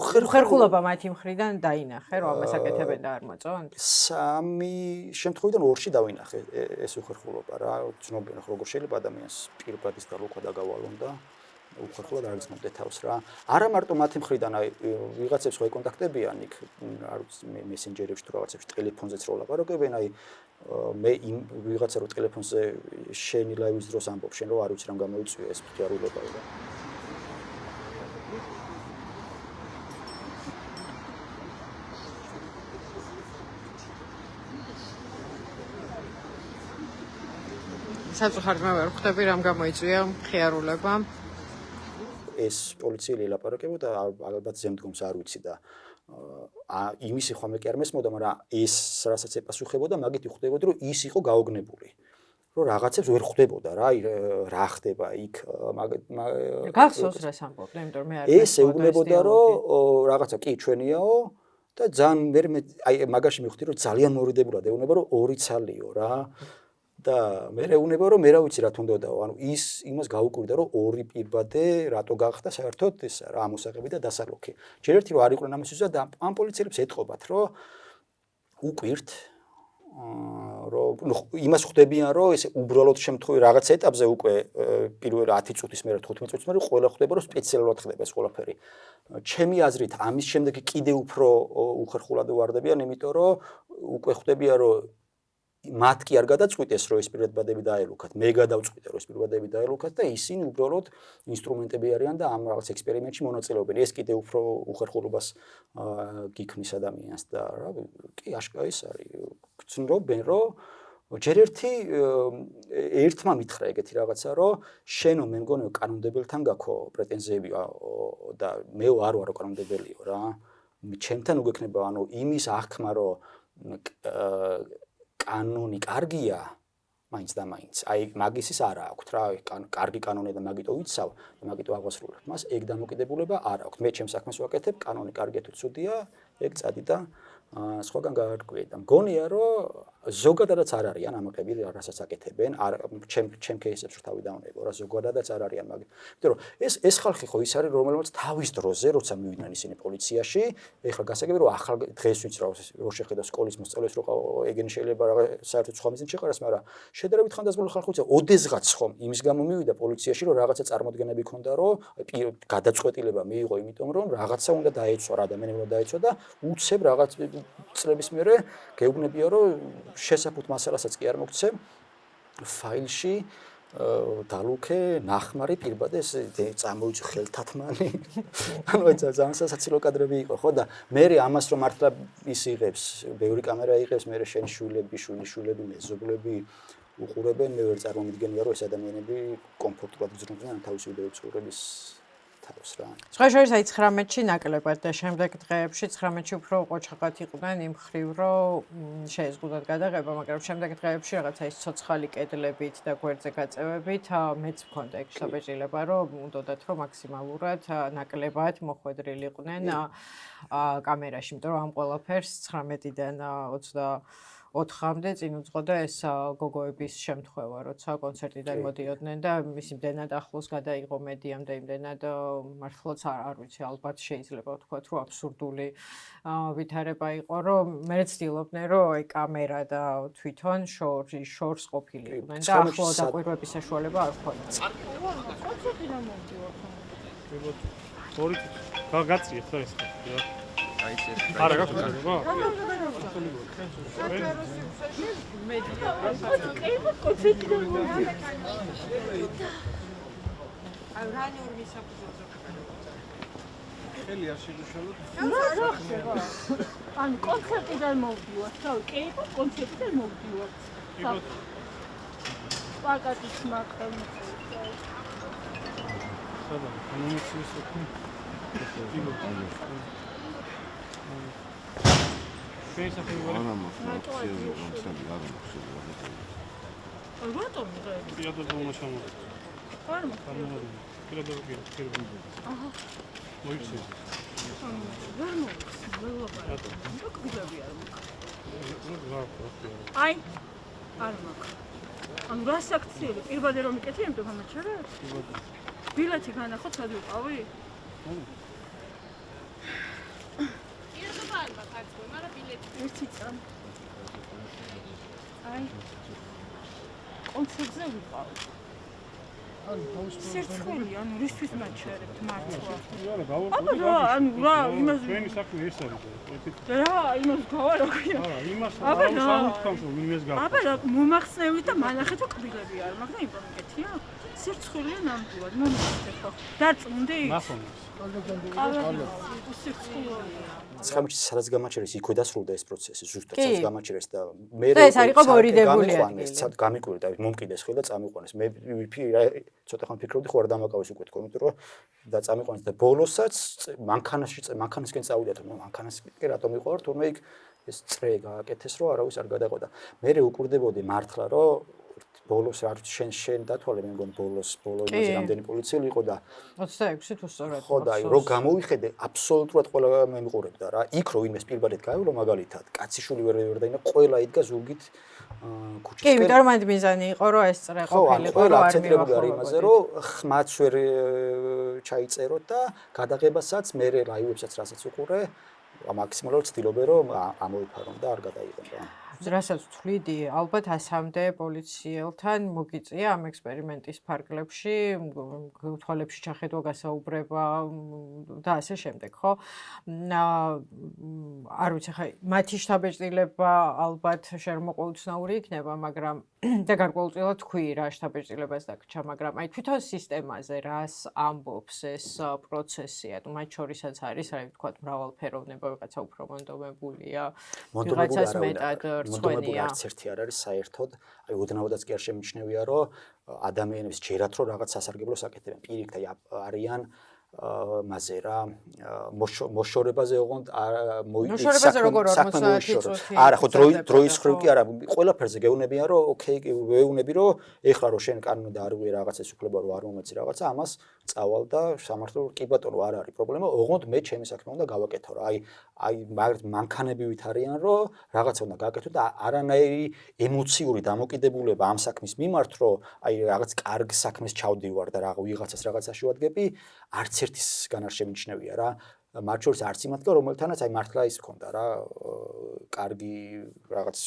უხერხულობა მათი მხრიდან დაინახე, რომ ამას აკეთებენ და არ მოწონთ? 3 შემთხვევიდან 2-ში დავინახე ეს უხერხულობა რა, ცნობენ როგორ შეიძლება ადამიანს პირბადის დალოქვა დაგავალონ და უხერხულად არ გრძნობდე თავს რა. არა მარტო მათი მხრიდან, აი ვიღაცებს ხო ეკონტაქტებიან იქ, არ ვიცი, მესენჯერებში თუ რაღაცებში, ტელეფონზეც რო ლაპარაკობენ, აი მე იმ ვიღაცა რო ტელეფონზე შენი ლაივის დროს ამბობ შენ რომ არ ვიცი რამ გამოიწვია ეს ფიქრულობა და საწუხარმა ვერ ხვდები რამ გამოიწვია ხიარულება. ეს პოლიციელი ლაპარაკებოდა ალბათ ზემდგომს არ ვიცი და იმისი ხომ კი არ მესმოდა, მაგრამ ეს რასაც ეპასუხებოდა, მაგით ხვდებოდა რომ ის იყო გაოგნებული. რომ რაღაცებს ვერ ხვდებოდა რა, რა ხდება იქ გახსოვს რას ამბობდა, იმიტომ მე არ ეს ეუბნებოდა რომ რაღაცა კი ჩვენიაო და ძალიან მე აი მაგაში მივხვდი რომ ძალიან მორიდებულად ეუბნება რომ 2 ცალიო რა. და მე ეუბნება რომ მე რა ვიცი რა თუნდოდაო, ანუ ის იმას გაუკვირდა რომ 2 პირბადე რატო გახდა საერთოდ ეს რა ამოსაღები და დასალოქი. ჯერ ერთი რომ არ იყვნენ ამისვისა და ამ პოლიციელებს ეთყობათ რომ უკვირთ რომ იმას ხვდებიან რომ ეს უბრალოდ შემთხვევით რაღაც ეტაპზე უკვე პირველ 10 წუთის მერე 15 წუთის მერე ყველა ხვდება რომ სპეციალურად ხდება ეს ყველაფერი. ჩემი აზრით ამის შემდეგ კიდევ უფრო უხერხულად ვარდებიან, იმიტომ რომ უკვე ხვდებიან რომ მათ კი არ გადაწყვიტეს, რომ ეს პირადობები დაელუქათ, მე გადავწყვიტე, რომ ეს პირადობები დაელუქათ და ისინი უბრალოდ ინსტრუმენტები არიან და ამ რაღაც ექსპერიმენტში მონაწილეობენ. ეს კიდევ უფრო უხერხულობას გიქმნის ადამიანს და რა, კი აშკარა ის არის. გრძნობენ, რომ ჯერ ერთმა მითხრა ეგეთი რაღაცა, რომ შენო მე მგონი კანონმდებელთან გაქო პრეტენზიები და მე არ ვარო კანონმდებელიო რა. ჩემთან უგექნება ანუ იმის აღქმა, რომ კანონი კარგია, მაინც და მაინც. აი მაგისის არა აქვს რა, კარგი კანონი და მაგიტო ვიცავ და მაგიტო აღვასრულებ. მას ეგ დამოკიდებულება არ აქვს. მე ჩემს საქმეს ვაკეთებ, კანონი კარგია თუ ცუდია, ეგ წადი და სხვაგან გაარკვიე და მგონია, რომ ზოგადადაც არ არიან ამაყები, რასაც აკეთებენ, ჩემ кейსებს რო თავი დავნებო, რა ზოგადადაც არ არიან მაგ. იმიტომ რომ ეს ხალხი ხო ის არის, რომელმაც თავის დროზე, როცა მივიდნენ ისინი პოლიციაში, ეხლა გასაგები რომ ახალ დღეს ვიცი რომ შეხედა სკოლის მოსწავლეს რო ეგენი შეიძლება საერთოდ სხვა მიზნით შეყარას, მაგრამ შედარებით ხანდაზმული ხალხი ვიცი, ოდესღაც ხომ იმის გამო მივიდა პოლიციაში, რომ რაღაცა წარმოდგენები ქონდა, რომ გადაწყვეტილება მიიღო, იმიტომ რომ რაღაცა უნდა დაეცვა, რა ადამიანები უნდა დაეცვა და უცებ რაღაც წლების მერე გეუბნებია, რომ შესაფუთ მასალასაც კი არ მოგცე ფაილში დალუქე ნახმარი პირბადე ეს წამოიწო ხელთათმანი ანუ ეს ძალიან სასაცილო კადრები იყო ხო და მე ამას რომ მართლა ის იღებს ბევრი კამერა იღებს მე შენ შვილები მეზობლები უყურებენ მე ვერ წარმომიდგენია რომ ეს ადამიანები კომფორტულად ვზრუნდნენ თავისი ვიდეოების ყურების თავს რა. სხვა შორის აი 19-ში ნაკლებად და შემდეგ დღეებში 19-ში უფრო ყოჩაღად იყვნენ იმ ხრივ რომ შეეზღუდათ გადაღება, მაგრამ შემდეგ დღეებში რაღაცა ის ცოცხალი კედლებით და გვერდზე გაწევებით მეც მქონდა ეგ შაბეჭდილება რომ უნდათ რომ მაქსიმალურად ნაკლებად მოხვედრილიყვნენ კამერაში, იმიტომ რომ ამ ყველაფერს 19-დან 4-მდე წინ უძღოდა ეს გოგოების შემთხვევა, როცა კონცერტიდან მოდიოდნენ და მისი მდენად ახლოს გადაიღო მედიამდე იმდენად მართლაც არ ვიცი, ალბათ შეიძლება ვთქვათ, რომ აბსურდული ვითარება იყო, რომ მე ცდილობდნენ, რომ აი კამერა და თვითონ შორს ყოფილიყვნენ და ახლო დაკვირვების საშუალება არ ჰქონდა. კონცერტიდან მოვდივართ. ორი გაგაციეთ რა ეს. არა გაგვიწერება? ანუ კონცერტიდან მოვდივართ, თავი კი იყო კონცერტიდან მოვდივართ. პაკატიც მაყრევ. სადა, ამუნიციის ოქი. არა მაქსიმალურად გამოსული არ მაქსიმალურად. რატომ დღე? პირადობა უნდა ჩამოვიდეთ. არ მაქვს. პირადობა კი პირადობა. აჰა. მოიქცეს. ვერ მოიქცეს, ვერ ვაპარაკო. მოკლები არ მაქვს. აი, არ მაქვს. ანუ რა საქციელი? პირბადე რომ მიკეთე, იმიტომ გამაჩერე? პირბადე. ბილეთი განახოთ, სად ვიყავი? ერთი წამ. აი. კონცერტზე ვიყავ. სერცხული, ანუ რისთვის მაჩერებთ მართლა? აბა რა, ანუ რა, იმას ჩვენი საქმე ეს არის. რა, იმას გავარ აქვია. არა, იმას სამუთქავს რომ იმეს გავხსნა. აბა რა, მომახსნევი და მანახეთო კბილები არ მაქვს და იმპა მიკეთია? სერცხულია ნამდვილად, მომიხდე ხო? დარწმუნდი? ნახონს. ცხამჩი სადაც გამაჩერეს იქვე დასრულდა ეს პროცესი ზუსტად სადაც გამაჩერეს და მე ეს არ იყო მორიდებული ადგილი ცად გამიკვირდა და მომკიდეს ხელ და წამიყვანეს მე ცოტა ხან ფიქრობდი ხო არ დამაკავეს უკვე თქო იმიტომ რომ და წამიყვანეს და ბოლოსაც მანქანასკენ წავიდა თქო მანქანასკენ რატომ იყო თორემე იქ ეს წრე გააკეთეს რომ არავის არ გადაყოდა მე უყურდებოდი მართლა რომ ბოლოს არ შენ დათვალე მე მგონი ბოლო იმაზე რამდენი პოლიციელი იყო და 26 თუ სწორად ხო და რო გამოვიხედე აბსოლუტურად ყველა მე მიყურებდა რა იქ რო ვინმეს პირბადეთ გაივლო მაგალითად კაციშვილი ვერ დაინა ყველა იდგა ზურგით ქუჩისკენ კი იმიტომ რომ მანდ მიზანი იყო რომ ეს წრე ყოფილიყო რომ არ მივახურებოდი იმაზე რომ ხმაც ვერ ჩაიწეროთ და გადაღებასაც მე რაივებსაც რასაც უყურე მაქსიმალურად ვცდილობე რომ ამოვიფარონ და არ გადაიღონ რა რასაც ვთვლიდი, ალბათ 100-მდე პოლიციელთან მოგიწია ამ ექსპერიმენტის ფარგლებში, თვალებში ჩახედვა, გასაუბრება და ასე შემდეგ, ხო? არ ვიცი, ხა მათი შთაბეჭდილება ალბათ შემოყოლწნაური იქნება, მაგრამ და გარკვეულწილად თქვი რა შთაბეჭდილებას დაგჭა, მაგრამ აი თვითონ სისტემაზე რას ამბობს ეს პროცესი, ანუ მათ შორისაც არის, რა ვთქვათ, მრავალფეროვნება, ვიღაცა უფრო მონდომებულია, ვიღაცას მეტად რცხვენია. არც ერთი არ არის საერთოდ, აი ოდნავადაც კი არ შემიჩნევია, რომ ადამიანებს ჯერათ რომ რაღაც სასარგებლოს აკეთებენ, პირიქით არიან მასე რა მოშორებაზე ოღონდ მოშორებაზე როგორ 50 წუთი არა ხო დროის ხრივ კი არა ყველაფერზე გეუბნებიან რომ ოკეი ვეუბნები რომ ეხლა რომ შენ კანონი და არ უღია რაღაცას უფლება რომ არ მომეცი რაღაცა ამას წავალ და სამართლო კი ბატონო არ არის პრობლემა ოღონდ მე ჩემი საქმე უნდა გავაკეთო რა აი მანქანები ვით არიან რომ რაღაცა უნდა გააკეთო და არანაირი ემოციური დამოკიდებულება ამ საქმის მიმართ რომ აი რაღაც კარგ საქმეს ჩავდივარ და ვიღაცას რაღაცაში ვადგები არც ერთისგან არ შემიჩნევია რა მათ შორის არც იმათგან რომელთანაც აი მართლა ის მქონდა რა კარგი რაღაც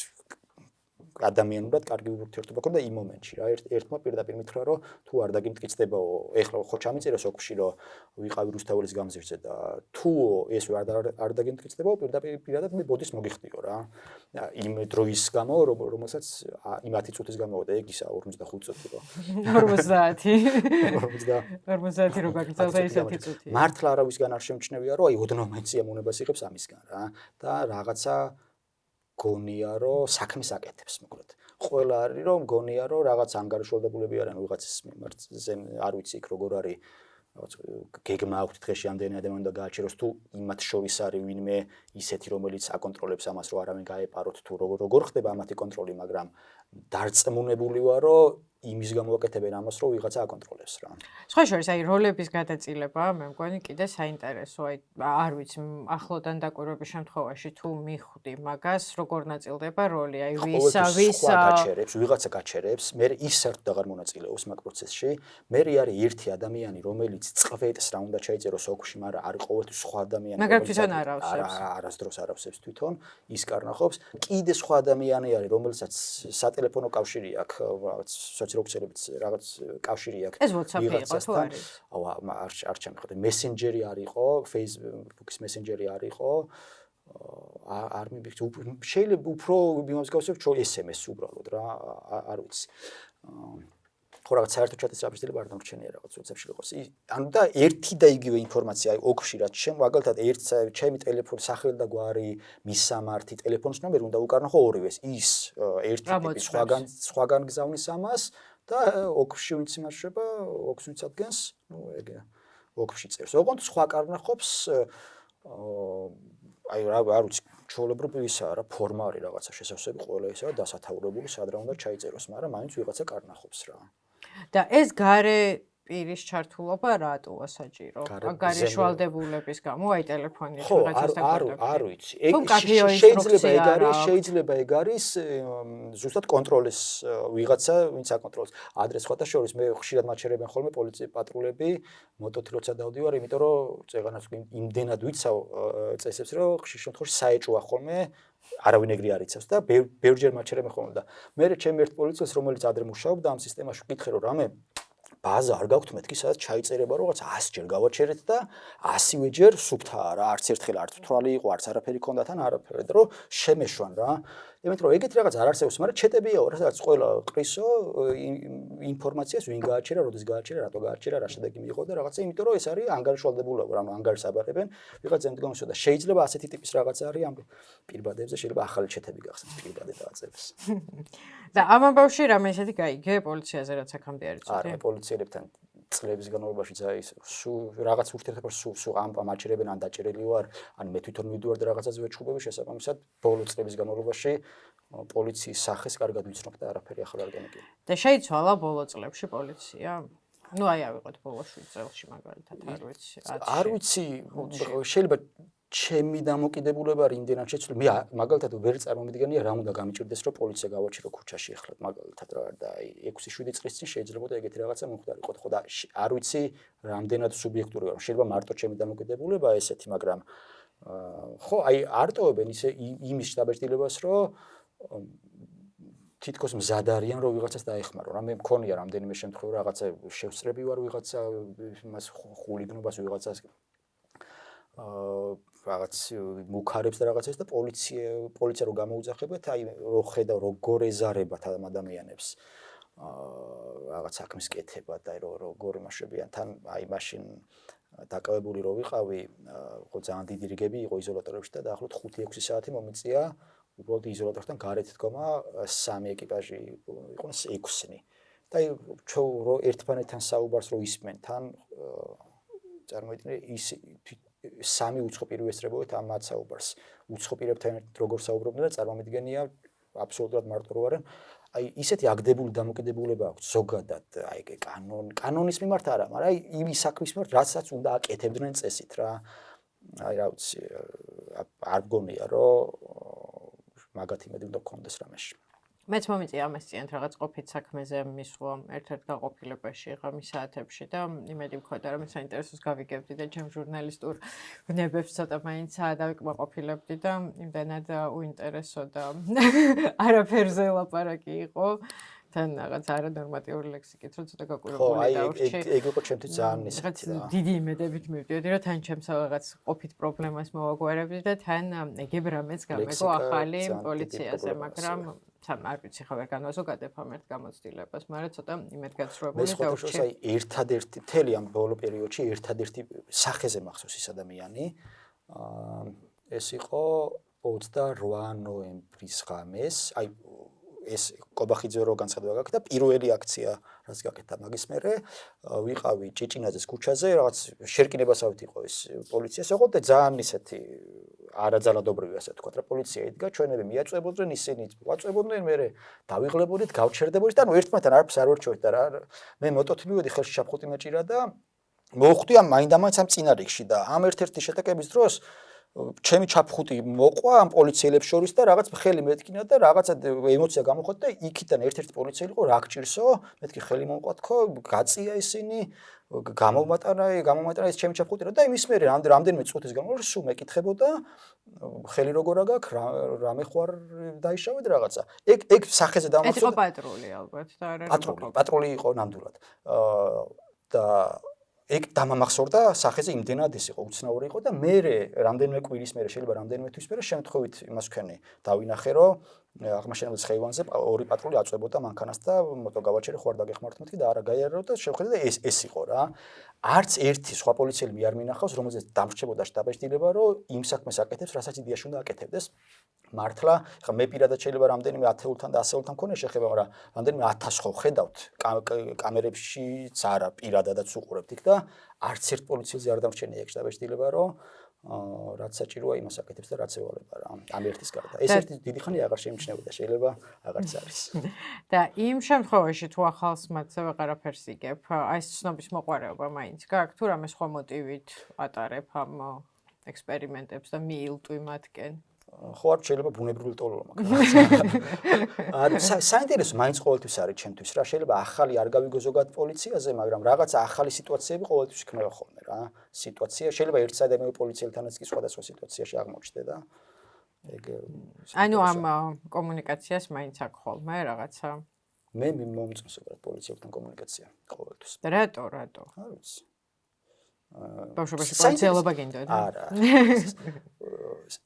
ადამიანურად კარგი ურთიერთობა ქონდა იმ მომენტში რა ერთმა პირდაპირ მითხრა რომ თუ არ დაგიმტკიცდებაო ეხლა ხო ჩამიწერეს ოქში რომ ვიყავი რუსთაველის გამზირზე და თუ ეს არ დაგიმტკიცდებაო პირდაპირ მე ბოდის მოგიხდიო რა იმ დროის გამო რომელსაც იმათი წუთის გამოვიდა ეგ ისა 45 წუთი რო 50 რო გაგიწევდა ისეთი წუთი მართლა არავისგან არ შემჩნევია რომ აი ოდნავ მაინც ამონებას იღებს ამისგან რა და რაღაცა გონია რომ საქმეს აკეთებს მოკლედ. ყველა არის რომ გონია რომ რაღაც ანგარიშვალდებულები არიან ვიღაცის მიმართ არ ვიცი იქ როგორ არის რაღაც გეგმა აქვთ დღეში ამდენი ადამიანი უნდა გააჩეროს თუ იმათ შორის არის ვინმე ისეთი რომელიც აკონტროლებს ამას რომ არავინ გაეპაროთ თუ როგორ ხდება ამათი კონტროლი მაგრამ დარწმუნებული ვარ რომ იმის გამოვაკეთებენ ამას რომ ვიღაცა აკონტროლებს რა. სხვა შორის აი როლების გადაწილება მე მგონი კიდე საინტერესო აი არ ვიცი ახლოდან დაკვირვების შემთხვევაში თუ მიხვდი მაგას როგორ ნაწილდება როლი აი ვისა გაჩერებს ვიღაცა გაჩერებს მე ის საერთოდ აღარ მონაწილეობს მაგ პროცესში მე არის ერთი ადამიანი რომელიც წვეთს რა უნდა ჩაიწეროს ოქში მაგრამ არ ყოველთვის სხვა ადამიანი მაგრამ თვითონ არ ავსებს არასდროს არ ავსებს თვითონ ის კარნახობს კიდე სხვა ადამიანი არის რომელსაც სატელეფონო კავშირი აქვს როქსერებიც რაღაც კავშირი აქვს. ეს WhatsApp-ი იყო თუ არის? არ ჩამიხოდა. Messenger-ი არისო, Facebook-ის Messenger-ი არისო. არ მიბიქცე. შეიძლება უფრო მიმსგავსებ SMS უბრალოდ რა, არ ვიცი. ხო რაღაც საერთო ჩატის აბსოლუტურად არ დამრჩენია რაღაც WhatsApp-ში იყოს. ანუ და ერთი და იგივე ინფორმაცია აი ოქში რაც ჩემ მაგალითად ჩემი ტელეფონი სახელი და გვარი მისამართი ტელეფონის ნომერი უნდა უკარნო ხო ორივეს ის ერთი ტიპი სხვაგან გზავნის ამას და ოქში ვინც იმარშება ოქს ვინც ადგენს ნუ ეგ ოქში წერს ოღონდ სხვა კარნახობს აი რა ვიცი ჩვეულებრივ ისა რა ფორმა არის რაღაცა შესავსები ყველა ისა დასათაურებული სად რა უნდა ჩაიწეროს მაგრამ მაინც ვიღაცა კარნახობს რა და ეს გარე პირის ჩართულობა რატოა საჭირო? გარე შვალდებულების გამო აი ტელეფონის ვიღაცასთან კონტაქტი. არ ვიცი. შეიძლება ეგ არის ზუსტად კონტროლის ვიღაცა ვინც აკონტროლებს. ადრეს სხვათა შორის მე ხშირად მაჩერებენ ხოლმე პოლიციის პატრულები მოტოთილოცა დავდივარ, იმიტომ რომ წეღანას იმდენად ვიცავ წესებს რომ ხშირ შემთხვევაში საეჭვია ხოლმე არავინ ეგრე არ იცავს და ბევრჯერ მაჩერებენ ხოლმე და მე ჩემ ერთ პოლიციელს რომელიც ადრე მუშაობდა ამ სისტემაში ვკითხე რომ რამე ბაზა არ გაქვთ მეთქი სადაც ჩაიწერება რაღაც 100 ჯერ გავაჩერეთ და 100 ჯერ სუფთაა რა არც ერთხელ არც თვალი იყო არც არაფერი ქონდა თან არაფერი და რომ შემეშვან რა იმიტომ რომ ეგეთი რაღაც არ არსებობს მაგრამ ჩეტებიაო რა სადაც ყველა ყრისო ინფორმაციას ვინ გააჩერა როდის გააჩერა რატო გააჩერა რა შედეგი მიიღო და რაღაცა იმიტომ რომ ეს არის ანგარიშვალდებულება რა ანგარიშს აბარებენ ვიღაცა იმდგომსო და შეიძლება ასეთი ტიპის რაღაც არის ამ პირბადებზე შეიძლება ახალი ჩეტები გახსნას პირბადე დააწერეს და ამ ამბავში რამე ისეთი გაიგე პოლიციაზე რაც აქამდე არის არა პოლიციელებთან წლების განმავლობაში სულ რაღაც ურთიერთობა სულ ამ მაჩერებენ ან დაჭერილი ვარ ან მე თვითონ მივდივარ და რაღაცაზე ვეჩხუბები შესაბამისად ბოლო წლების განმავლობაში პოლიციის სახეს კარგად ვიცნობ და არაფერი ახალ არ განეკი და შეიცვალა ბოლო წლებში პოლიცია ну აი ავიღოთ ბოლო 7 წელში მაგალითად არ ვიცი შეიძლება ჩემი დამოკიდებულება იმდენად შეცვლილი მე მაგალითად ვერ წარმომიდგენია რა უნდა გამიჭირდეს რომ პოლიცია გავაჩერო ქუჩაში ეხლა მაგალითად რა და აი 6-7 წლის წინ შეიძლება და ეგეთი რაღაცა მომხდარიყო ხო და არ ვიცი რამდენად სუბიექტური ვარ შეიძლება მარტო ჩემი დამოკიდებულება ესეთი მაგრამ ხო აი არტოვებენ ისე იმის შთაბეჭდილებას რომ თითქოს მზად არიან რომ ვიღაცას დაეხმარო. რა მე მქონია რამდენიმე შემთხვევა რაღაცა შევსწრები ვარ ვიღაცა იმას ხულიგნობას ვიღაცას რაღაც მუქარებს და რაღაცას და პოლიცია რო გამოუძახებათ, აი რო ხედავ როგორ ეზარებათ ამ ადამიანებს. რაღაც საქმის კეთება და როგორ იმაშებიან თან აი მაშინ დაკავებული რო ვიყავი, ხო ძალიან დიდი რიგები იყო იზოლატორებში და დაახლოებით 5-6 საათი მომიწია უბრალოდ იზოლატორთან გარეთ დგომა 3 ეკიპაჟი იყვნენ 6-ნი. და აი ჩვენ რო ერთმანეთთან საუბარს რო ისმენ თან წარმოიდგინე ის 3 უცხო პირი ესწრებოდეთ ამ საუბარს. უცხო პირებთან როგორ საუბრობდნენ და წარმომიდგენია აბსოლუტურად მარტო რო არიან. აი ისეთი აგდებული დამოკიდებულება აქვს ზოგადად აი კანონის მიმართ არა, მაგრამ აი იმის საქმის მიმართ რასაც უნდა აკეთებდნენ წესით რა. აი რა ვიცი არ გონია რომ მაგათი მედი უნდა გქონდეს რამეში. მეც მომიწია ამას წიანთ რაღაც ყოფით საქმეზე მისვლა ერთ-ერთ გაყოფილებაში ღამის საათებში და იმედი მქონდა რომ საინტერესოს გავიგებდი და ჩემ ჟურნალისტურ ვნებებს ცოტა მაინც დავიკმაყოფილებდი და იმდენად უინტერესო და არაფერზე ლაპარაკი იყო თან რაღაც არანორმატიული ლექსიკით რომ ცოტა გაკვირვებული დავრჩი. ხო, აი ეგ იყო ჩემთვის ძალიან ისეთი და დიდი იმედებით მივდიოდი რომ თან ჩემს რაღაც ყოფით პრობლემას მოვაგვარებდი და თან ეგებ რამეც გამეგო ახალი პოლიციაზე, მაგრამ არ ვიცი ხა ვერ განვაზოგადებ ამ ერთ გამოცდილებას, მაგრამ ცოტა იმედგაცრუებული დავრჩი. აი ერთადერთი მთელი ამ ბოლო პერიოდში ერთადერთი სახეზე მახსოვს ის ადამიანი. ეს იყო 28 ნოემბრის ღამეს, აი ეს კობახიძე რო განცხადება გაქვს და პირველი აქცია რაც გაკეთა მაგის მერე ვიყავი ჭიჭინაძეს ქუჩაზე რაღაც შერკინებასავით იყო ეს პოლიციას ოღონდ და ძალიან ისეთი არაძალადობრივი ასე თქვა რა პოლიცია იდგა ჩვენები მიაწვებოდნენ ისინი ვაწვებოდნენ მე დავიღლებოდით გავჩერდებოდით და ნუ ერთმანეთთან არაფერს არ ვერჩევით და რა მე მოტოთი მივედი ხელში ჩაფხუტი მეჭირა და მოხვდი ამ მაინდამაინც ამ წინა რიგში და ამ ერთ-ერთი შეტაკების დროს ჩემი ჩაფხუტი მოყვა ამ პოლიციელებს შორის და რაღაც ხელი მეთქინა და რაღაცა ემოცია გამოხდა და იქიდან ერთ-ერთი პოლიციელი იყო რა გჭირსო მეთქი ხელი მომყვა თქო გაწია ისინი გამომატარა ეს ჩემი ჩაფხუტი და იმის მერე რამდენიმე წუთის განმავლობაში სულ მეკითხებოდა ხელი როგორ აგაქვს რამე ხوار დაიშავე და რაღაცა ეგ სახეზე დამახსოვდა ეს იყო პატრული ალბათ და არა პატრული იყო ნამდვილად და ეგ დამამახსოვრდა სახეზე იმდენად ეს იყო უცნაური იყო და მე რამდენიმე კვირის მერე შეიძლება რამდენიმე თვის მერე შემთხვევით იმას ვქენი დავინახე რომ აღმაშენებელ ხეივანზე ორი პატრული აწვებოდა მანქანას და მოტო გავაჩერე ხوار დაგეხმართ მეთქი და არა გაიარო და შევხედე და ეს იყო რა არც ერთი სხვა პოლიციელი არ მინახავს რომელზეც დამრჩებოდა შტაბ-ეჭდილება რომ იმ საქმეს აკეთებს რასაც იდეაში უნდა აკეთებდეს მართლა ხა მე პირადად შეიძლება რამდენიმე ათეულთან და ასეულთან მქონია შეხება მაგრამ რამდენიმე 1000 ხო ხედავთ კამერებშიც არა პირადადაც უყურებთ იქ და არც ერთ პოლიციელზე არ დამრჩენია ეგ შტაბ-ეჭდილება რომ რაც საჭიროა იმას აკეთებს და რაც ევალება რა ამ ერთის გარდა ეს ერთი დიდი ხანი აღარ შეიმჩნევოდა შეიძლება აღარც არის და იმ შემთხვევაში თუ ახალს მათზე ვეღარაფერს იგებ აი ეს ცნობის მოყვარეობა მაინც გაქვს თუ რამე სხვა მოტივით ატარებ ამ ექსპერიმენტებს და მიილტვი მათკენ ხო არ შეიძლება ბუნებრივი ტოლობა მაგრამ არ საინტერესო მაინც ყოველთვის არის ჩემთვის რა შეიძლება ახალი არ გავიგო ზოგადად პოლიციაზე მაგრამ რაღაცა ახალი სიტუაციები ყოველთვის იქნება ხოლმე რა სიტუაცია შეიძლება ერთ სადამე პოლიციელთანაც კი სხვადასხვა სიტუაციაში აღმოჩნდე და ეგ ანუ ამ კომუნიკაციას მაინც აქვს ხოლმე რაღაცა მე მომწონს უბრალოდ პოლიციასთან კომუნიკაცია ყოველთვის რატო არ ვიცი ბავშვობაში პოლიციელობა გინდოდა არა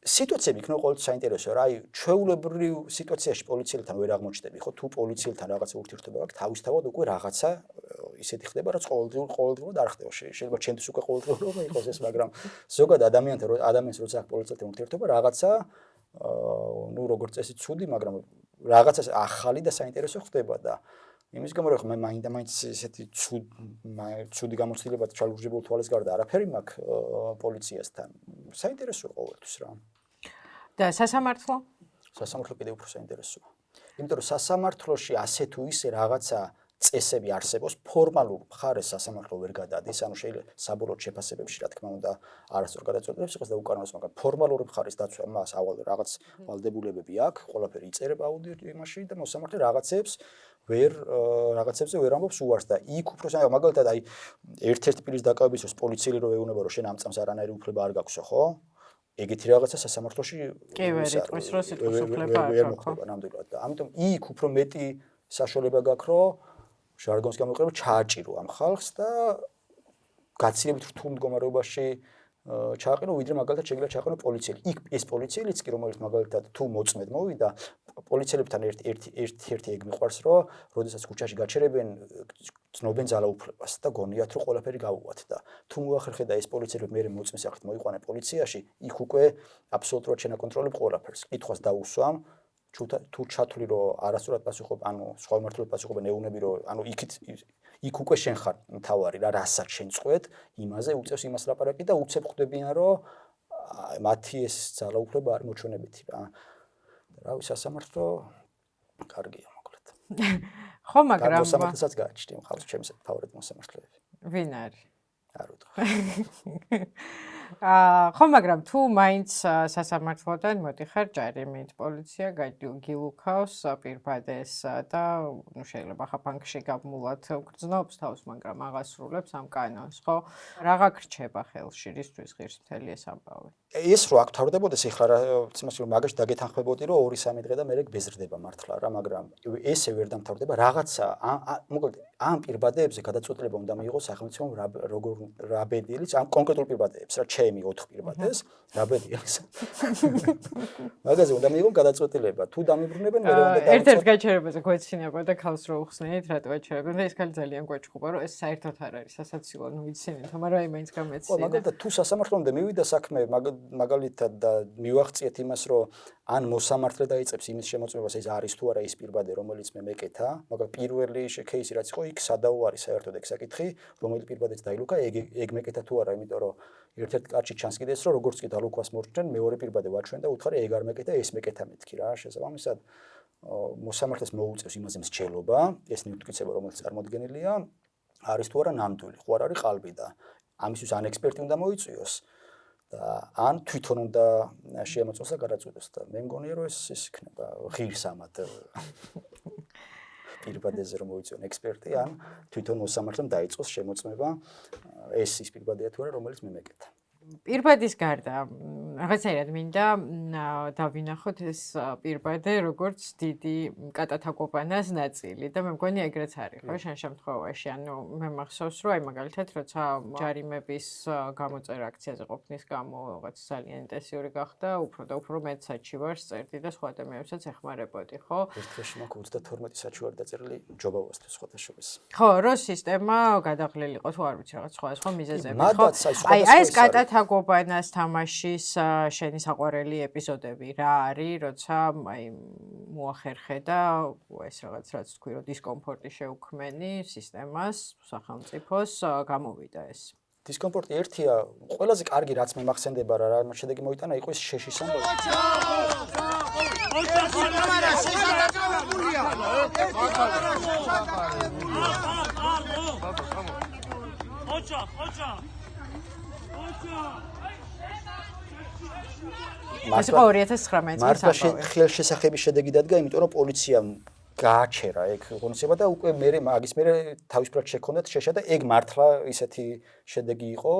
სიტუაციები იქნება ყოველთვის საინტერესოა რა აი ჩვეულებრივ სიტუაციაში პოლიციელთან ვერ აღმოჩნდები ხო თუ პოლიციელთან რაღაცა ურთიერთობა აქვს თავისთავად უკვე რაღაცა ისეთი ხდება რაც ყოველდღიურად არ ხდება შეიძლება ჩემთვის უკვე ყოველდღიურად იყოს ეს მაგრამ ზოგადად ადამიანს როცა აქვს პოლიციელთან ურთიერთობა რაღაცა ნუ როგორც წესი ცუდი მაგრამ რაღაცა ახალი და საინტერესო ხდება და იმის გამო რომ მე მაინდამაინც ესეთი ცუდი გამოცდილება ჩალურჯებულ თვალის გარდა არაფერი მაქვს პოლიციასთან საინტერესოა ყოველთვის რა და სასამართლო კიდევ უფრო საინტერესოა იმიტომ რომ სასამართლოში ასე თუ ისე რაღაცა წესები არსებობს ფორმალურ მხარეს სასამართლო ვერ გადადის ანუ შეიძლება საბოლოო შეფასებებში რა თქმა უნდა არასწორ გადაწყვეტილებას იყოს და უკანონოს მაგრამ ფორმალური მხარის დაცვა მას ავალ რაღაც ვალდებულებები აქვს ყველაფერი იწერება აუდიო იმაში და მოსამართლე რაღაცებზე ვერ ამბობს უარს და იქ უფრო მაგალითად აი ერთ-ერთი პირის დაკავების დროს პოლიციელი რო ეუბნება რომ შენ ამ წამს არანაირი უფლება არ გაქვსო ხო ეგეთი რაღაცა სასამართლოში კი ვერ იტყვის რომ სიტყვის უფლება არ არ მოხდება ნამდვილად და ამიტომ იქ უფრო მეტი საშუალება გაქვს რომ ჟარგონს გამოიყენო ჩააჭირო ამ ხალხს და გაცილებით რთულ მდგომარეობაში ჩააყენო ვიდრე მაგალითად შეიძლება ჩააყენო პოლიციელი. იქ ეს პოლიციელიც კი რომელიც მაგალითად თუ მოწმედ მოვიდა პოლიციელებთან ერთ-ერთი ეგ მიყვარს რომ როდესაც ქუჩაში გაჩერებენ ცნობენ ძალაუფლებას და გონიათ რომ ყველაფერი გაუვათ და თუ მოახერხე და ეს პოლიციელები მე მოწმის სახით მოიყვანენ პოლიციაში იქ უკვე აბსოლუტურად შენაკონტროლებ ყველაფერს. კითხვას დაუსვამ თუ ჩათვლი რომ არასწორად პასუხობ ანუ სხვა მართლობრივად პასუხობენ ეუნები რომ ანუ იქ უკვე შენ ხარ მთავარი რა რასაც შენ წყვეთ იმაზე უწევს იმას ლაპარაკი და უცებ ხვდებიან რომ მათი ეს ძალაუფლება არ მოჩვენებითი რა რავი სასამართლო კარგია მოკლედ ხო მაგრამ მოსამართლესაც გააჩნია ხალხს ჩემს ფავორიტ მოსამართლეები ვინ არის არ ვიტყვი ხო მაგრამ თუ მაინც სასამართლოდან მოდიხარ ჯარიმით პოლიცია გილუქავს პირბადეს და ნუ შეიძლება ხა ბანკში გამულად გრძნობს თავს მაგრამ აღასრულებს ამ კანონს ხო რაღა გრჩება ხელში რისთვის ღირს მთელი ეს ამბავი ეს რო აქ თავდებოდეს ეხლა რა თუმცა მაგაში დაგეთანხმებოდი რომ 2-3 დღე და მე ბეზრდება მართლა რა მაგრამ ესე ვერ დამთავრდება რაღაცა მოკლედ ამ პირბადეებზე გადაწყვეტილება უნდა მიიღოს სახელმწიფომ როგორ რა ბედიელიც ამ კონკრეტულ პირბადეებს რა ჩემი 4 პირბადეს რა ბედიელს მაგაზე უნდა მიიღონ გადაწყვეტილება თუ დამიბრუნებენ მე უნდა ერთ-ერთ გაჩერებაზე გვეცინებოდა და ქალს რო უხსნით რატო აჩერებენ და ეს ქალი ძალიან გვეჭხობა რომ ეს საერთოდ არ არის სასაცილო ნუ ვიცინეთ მაგრამ აი მაინც გამეცინა ხო მაგალითად თუ სასამართლომდე მივიდა საქმე მაგალითად და მივახციეთ იმას რომ ან მოსამართლე დაიწყებს იმის შემოწმებას ეს არის თუ არა ის პირბადე რომელიც მე მეკეთა მაგრამ პირველი кейსი რაც იყო იქ სადაო არის საერთოდ ეგ საკითხი რომელი პირბადეც დაილუქა ეგ მეკეთა თუ არა იმიტომ რომ ერთ-ერთ კარტში ჩანს კიდე ეს რომ როგორც კი დალუქვას მორჩნენ მეორე პირბადე ვაჩვენ და უთხარი ეგ არ მეკეთა ეს მეკეთა მეთქი რა შესაბამისად მოსამართლეს მოუწევს იმაზე მსჯელობა ეს მტკიცება რომელიც წარმოდგენილია არის თუ არა ნამდვილი ხო არ არის ყალბი და ამისთვის ან ექსპერტი უნდა მოიწვიოს და ან თვითონ უნდა შეამოწმოს და გადაწყვეტოს და მე მგონია რომ ეს იქნება ღირს ამათ პირბადეზე რომ მოიწვიონ ექსპერტი ან თვითონ მოსამართლემ დაიწყოს შემოწმება ეს ის პირბადეა თუ არა რომელიც მე მეკეთა პირბადის გარდა რაღაცაირად მინდა დავინახოთ ეს პირბადე როგორც დიდი კატათაკობანას ნაწილი და მე მგონი ეგრეც არის ხო შენ შემთხვევაში ანუ მე მახსოვს რომ აი მაგალითად როცა ჯარიმების გამოწერა აქციაზე ყოფნის გამო რაღაც ძალიან ინტენსიური გახდა უფრო და უფრო მეც საჩივარს წერდი და სხვა ადამიანებსაც ეხმარებოდი ხო ერთ დღეში მაქვს 32 საჩივარი დაწერილი ჯობავასთვის სხვათა შორის ხო რო სისტემა გადაღლილი იყო თუ არ ვიცი რაღაც სხვა მიზეზები ხო აი ეს კატათაკობანას თამაშის შენი საყვარელი ეპიზოდები რა არის, როცა აი მოახერხე და ეს რაღაც რაც თქვი რომ დისკომფორტი შეუქმენი სისტემას, სახელმწიფოს გამოვიდა ეს. დისკომფორტი ერთია, ყველაზე კარგი რაც მე მახსენდება რა შედეგი მოიტანა იყო ეს შეშის ამბავი. ეს იყო 2019 წელს მართლა ხელშესახების შედეგი დადგა, იმიტომ რომ პოლიციამ გააჩერა ეგ ღონისება და უკვე მე მაგის მე თავისუფლად შექონდათ შეშა და ეგ მართლა ისეთი შედეგი იყო,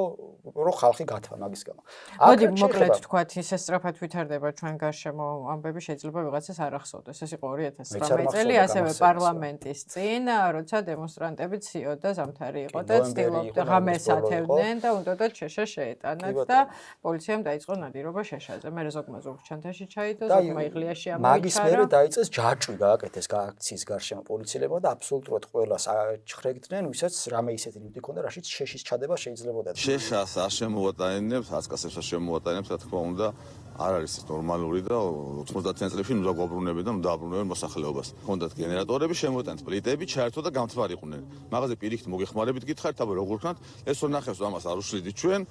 რომ ხალხი გათვა მაგის გამო. მოდი მოკლედ თქვათ ისე სწრაფად ვითარდება ჩვენ გარშემო ამბები შეიძლება ვიღაცას არ ახსოვდეს. ეს იყო 2019 წელი, ასევე პარლამენტის წინ, როცა დემონსტრანტები ციო და ზამთარი იყო და ცდილობდა ღამეს ათევდნენ და უნდათ შეშა შეეტანათ და პოლიციამ დაიწყო ნადირობა შეშაზე. მე ზოგმა ზურგჩანთაში ჩაიდო, ზოგმა იღლიაში ამოიჩარა. მაგის მერე დაიწყეს ჯაჭვი გააკეთეს აქციის გარშემო პოლიციელებმა და აბსოლუტურად ყველას აჩხრეგდნენ, ვისაც რამე ისეთი ნივთი ქონდა, რაშიც შეშის ჩადება შეიძლებოდა. შეშას არ შემოატანებს, აკასებს არ შემოატანებს, რა თქმა უნდა, არ არის ეს ნორმალური და 90-იან წლებში უნდა გვაბრუნებენ და უნდა აბრუნებენ მოსახლეობას. ხონდათ გენერატორები, შემოატანეთ პლიტები, ჩაერთო და გამთვარიყვნენ. მაღაზე პირიქით მოგეხმარებით გითხარით, აბა როგორ ვქნათ? ეს რომ ნახევს ამას არ უშლიდით ჩვენ.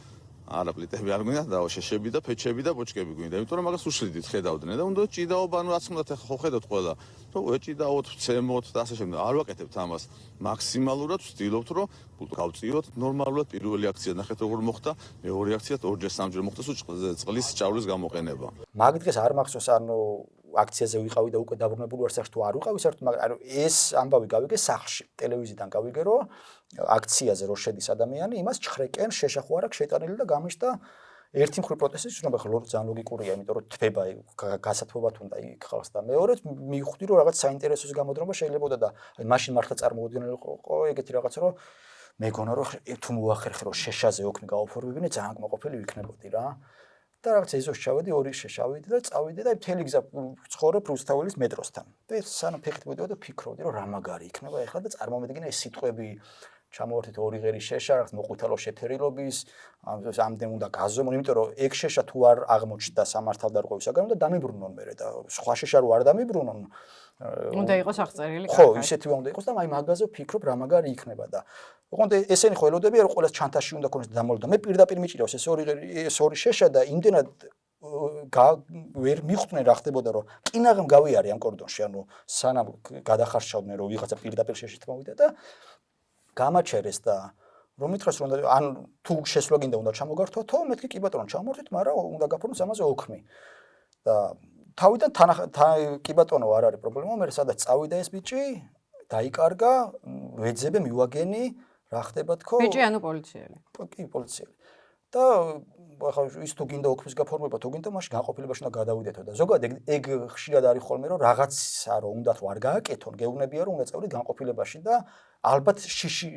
არა პლიტები არ გვინდა და შეშები და ფეჩები და ბოჭკები გვინდა. იმიტომ რომ მაგას უშლიდით ხედავდნენ და უნდა ჭიდაობა, ანუ რაც უნდა ხო ხედავთ ყველა. რომ ეჭიდაოთ, ცემოთ და ასე შემდეგ. არ ვაკეთებთ ამას. მაქსიმალურად ვცდილობთ რომ გავწიოთ ნორმალურად პირველი აქცია ნახეთ როგორ მოხდა, მეორე აქციაც ორჯერ სამჯერ მოხდა წყლის ჭავლის გამოყენება. მაგ დღეს არ მახსოვს ანუ აქციაზე ვიყავი და უკვე დაბრუნებული ვარ სახში თუ არ ვიყავი საერთოდ მაგრამ ეს ამბავი გავიგე სახლში ტელევიზიიდან გავიგე რომ აქციაზე რო შედის ადამიანი იმას ჩხრეკენ შეშახო არ აქვს შეტანილი და გამიშტა ერთი მხრივ პროტესტის შრომა ხო ძალიან ლოგიკურია, იმიტომ რომ თბება გასათბობათ უნდა იქ ხალხს და მეორედ მივხვდი რომ რაღაც საინტერესოს გამოდრომა შეიძლებოდა და მაშინ მართლა წარმოუდგენელი იყო ეგეთი რაღაცა რომ მეგონა რომ თუ მოახერხე რომ შეშაზე ოქმი გაოფორმებინე ძალიან კმაყოფილი ვიქნებოდი რა. და რაღაც ეზოში ჩავედი, ორი შეშავედი და წავიდე და მთელი გზა ცხოვრობ რუსთაველის მეტროსთან. და სანამ ფეხით მოდიოდა ფიქრობდი რომ რა მაგარი იქნება ეხლა და წარმომედგინე ეს სიტყვები ჩამოვართით ორი ღერი შეშა, რაღაც მოყვითალო შეფერილობის, ამდენ უნდა გაზომონ, იმიტომ რომ ეგ შეშა თუ არ აღმოჩნდა სამართალდარღვევისაგან და დამიბრუნონ მერე და სხვა შეშა რო არ დამიბრუნონ უნდა იყოს აღწერილი ხო, ისეთივე უნდა იყოს და აი მაგაზე ვფიქრობ რა მაგარი იქნება და ოღონდ ესენი ხო ელოდებიან რომ ყოველს ჩანთაში უნდა ქონდეს დამალო და მე პირდაპირ მიჭირავს ეს ორი შეშა და იმდენად ვერ მიხვდნენ რა ხდებოდა რომ კინაღამ გავიარე ამ კორდონში, ანუ სანამ გადახარშავდნენ რომ ვიღაცა პირდაპირ შეშით მოვიდა და გამაჩერეს და რომ მითხრას რომ ან თუ შესვლა გინდა უნდა ჩამოგართვათო, მეთქი კი ბატონო ჩამოვართვით, მაგრამ უნდა გაფორმოს ამაზე ოქმი. და თავიდან კი ბატონო არ არის პრობლემა, მე სადაც წავიდა ეს ბიჭი, დაიკარგა, ვეძებე მივაგენი, რა ხდება თქო? ბიჭი ანუ პოლიციელი. კი, პოლიციელი. და ახლა ის თუ გინდა ოქმის გაფორმება, თუ გინდა მაშინ განყოფილებაში უნდა გადავიდეთო და ზოგადად ეგ ხშირად არის ხოლმე რომ რაღაცა რომ უნდათ რომ არ გააკეთონ, გეუბნებიან რომ უნდა წავიდეთ განყოფილებაში და ალბათ შიში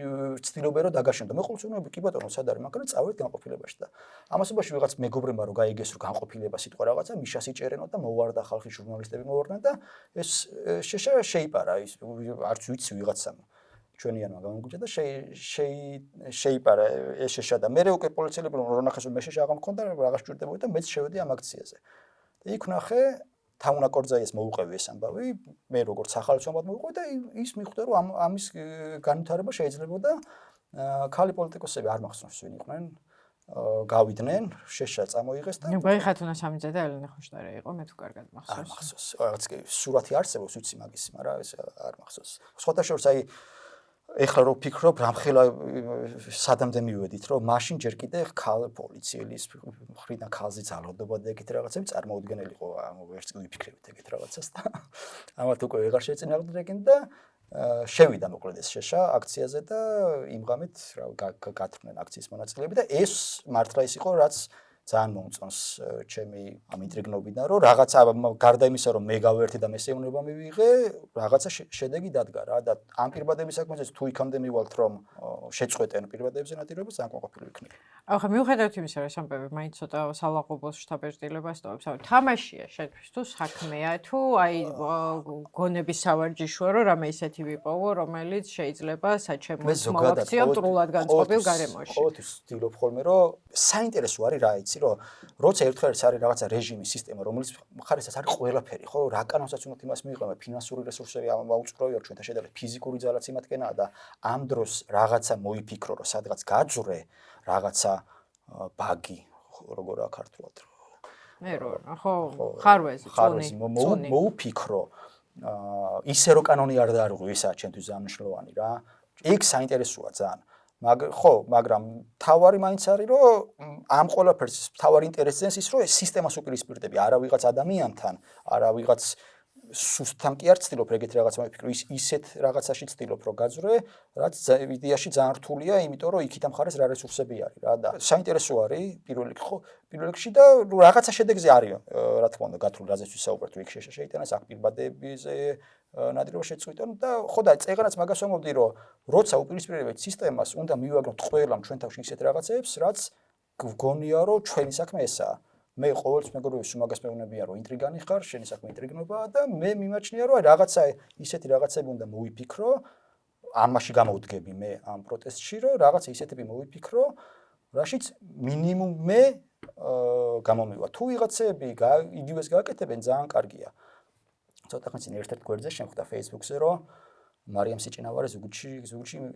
ცდილობენ რომ დაგაშენდო. მე ყოველთვის ვუყურებ კი ბატონო, სად არის, მაგრამ წავიდეთ განყოფილებაში და ამასობაში ვიღაც მეგობრებმა რომ გაიგეს რომ განყოფილება სიტყვა რაღაცა, მიშას იჭერენო და მოვარდა ხალხი ჟურნალისტები მოვარდნენ და ეს შეიპარა ის არც ვიცი ვიღაცამ ჩვენიანმა გამოგიჭა და შეიპარა ეს შეშა და მე უკვე პოლიციელები რომ ნახეს რომ მე შეშა აღარ მქონდა რაღაც ჭირდებოდა და მეც შევედი ამ აქციაზე. და იქ ნახე თამუნა კორძაიას მოუყევი ეს ამბავი, მე როგორც ახალწლად მოუყევი და ის მიხვდა რომ ამის განვითარება შეიძლებოდა ქალი პოლიტიკოსები არ მახსოვს ვინ იყვნენ, გავიდნენ, შეშა წამოიღეს და ნუ ბაიხათუნა სამიძე და ელენე ხოშტარი იყო, მე თუ კარგად მახსოვს. არ მახსოვს. რაღაც სურათი არსებობს, ვიცი მაგის, მაგრამ ეს არ მახსოვს. სხვათა შორის აი ეხლა რო ვფიქრობ, რამხელა სადამდე მივედით, რომ მაშინ ჯერ კიდე ხალ პოლიცielis მხრიდან ხალზე ძალადობა და ეგეთ რაღაცები წარმოუდგენელი იყო, ვერც კი ვიფიქრებით ეგეთ რაღაცას და ამათ უკვე ვეღარ შეეწინააღმდეგნენ და შევიდა მოკლედ ეს შეშა აქციაზე და იმ ღამით გათრნენ აქციის მონაწილეები და ეს მართლა ის იყო, რაც ძალიან მომწონს ჩემი ამ ინტრიგნობიდან, რომ რაღაცა გარდა იმისა, რომ მე გავერთი და მესეუნება მივიღე, რაღაცა შედეგი დადგა რა და ამ პირბადების საქმეზე თუ იქამდე მივალთ, რომ შეწყვეტენ პირბადებზე ნადირობას, ძალიან ყოფილი ვიქნები. ახლა მიუხედავად იმისა, რომ სამბები მაინც ცოტა სალაყუბოს შთაბეჭდილებას ტოვებს, ანუ თამაშია შენთვის თუ საქმეა, თუ აი გონების სავარჯიშოა, რომ რამე ისეთი ვიპოვო, რომელიც შეიძლება საჩემოს მოვაქციო მტრულად განწყობილ გარემოში. ყოველთვის ვცდილობ ხოლმე, რომ საინტერესო არის რა იცი, რომ როცა ერთხელ არის რაღაცა რეჟიმის სისტემა, რომელიც მხარესაც არის ყველაფერი, ხო, რა კანონსაც უნდა იმას მიიღო, ფინანსური რესურსები ამოუწყროია, ჩვენთან შედარებით ფიზიკური ძალაც იმათკენაა და ამ დროს რაღაცა მოიფიქრო, რომ სადღაც გაძვრე რაღაცა ბაგი, როგორ რა ქართულად. მე ხო, ხარვეზი, წუნი. მოუფიქრო, ისე რომ კანონი არ დაარღვი, ისაა ჩვენთვის ძალიან მნიშვნელოვანი რა. ეგ საინტერესოა ძალიან. მაგრამ თავარი მაინც არის რომ ამ ყველაფერს თავარი ინტერესი ის რომ ეს სისტემას უპირისპირდები, არა ვიღაც ადამიანთან, არა ვიღაც სუსტთან კი არ ცდილობ ეგეთ რაღაც მოვიფიქრო, ისეთ რაღაცაში ცდილობ რომ გაძვრე, რაც იდეაში ძალიან რთულია, იმიტომ რომ იქით ამ ხარეს რა რესურსები არის რა და საინტერესო არის პირველ რიგში და რაღაცა შედეგზე არის, რა თქმა უნდა, გათვლილი რაზეც ვისაუბრეთ, იქ შეიტანას აქ პირბადებზე ნადირობა შეწყვიტონ და ხო და წეღანაც მაგას ვამბობდი, რომ როცა უპირისპირდებით სისტემას, უნდა მივაგნოთ ყველამ ჩვენ თავში ისეთ რაღაცებს, რაც გგონია, რომ ჩვენი საქმე ესაა. მე ყოველთვის მეგობრებს უმაგას მეუბნებიან, რომ ინტრიგანი ხარ, შენი საქმე ინტრიგნობაა და მე მიმაჩნია, რომ რაღაცა ისეთი რაღაცები უნდა მოვიფიქრო, ამაში გამოვდგები მე ამ პროტესტში, რომ რაღაცა ისეთები მოვიფიქრო, რაშიც მინიმუმ მე გამომივა. თუ ვიღაცები იგივეს გააკეთებენ, ძალიან კარგია. ცოტა ხნის წინ ერთ-ერთ გვერდზე შემხვდა Facebook-ზე, რომ მარიამ სიჭინავარე ზუგდიდში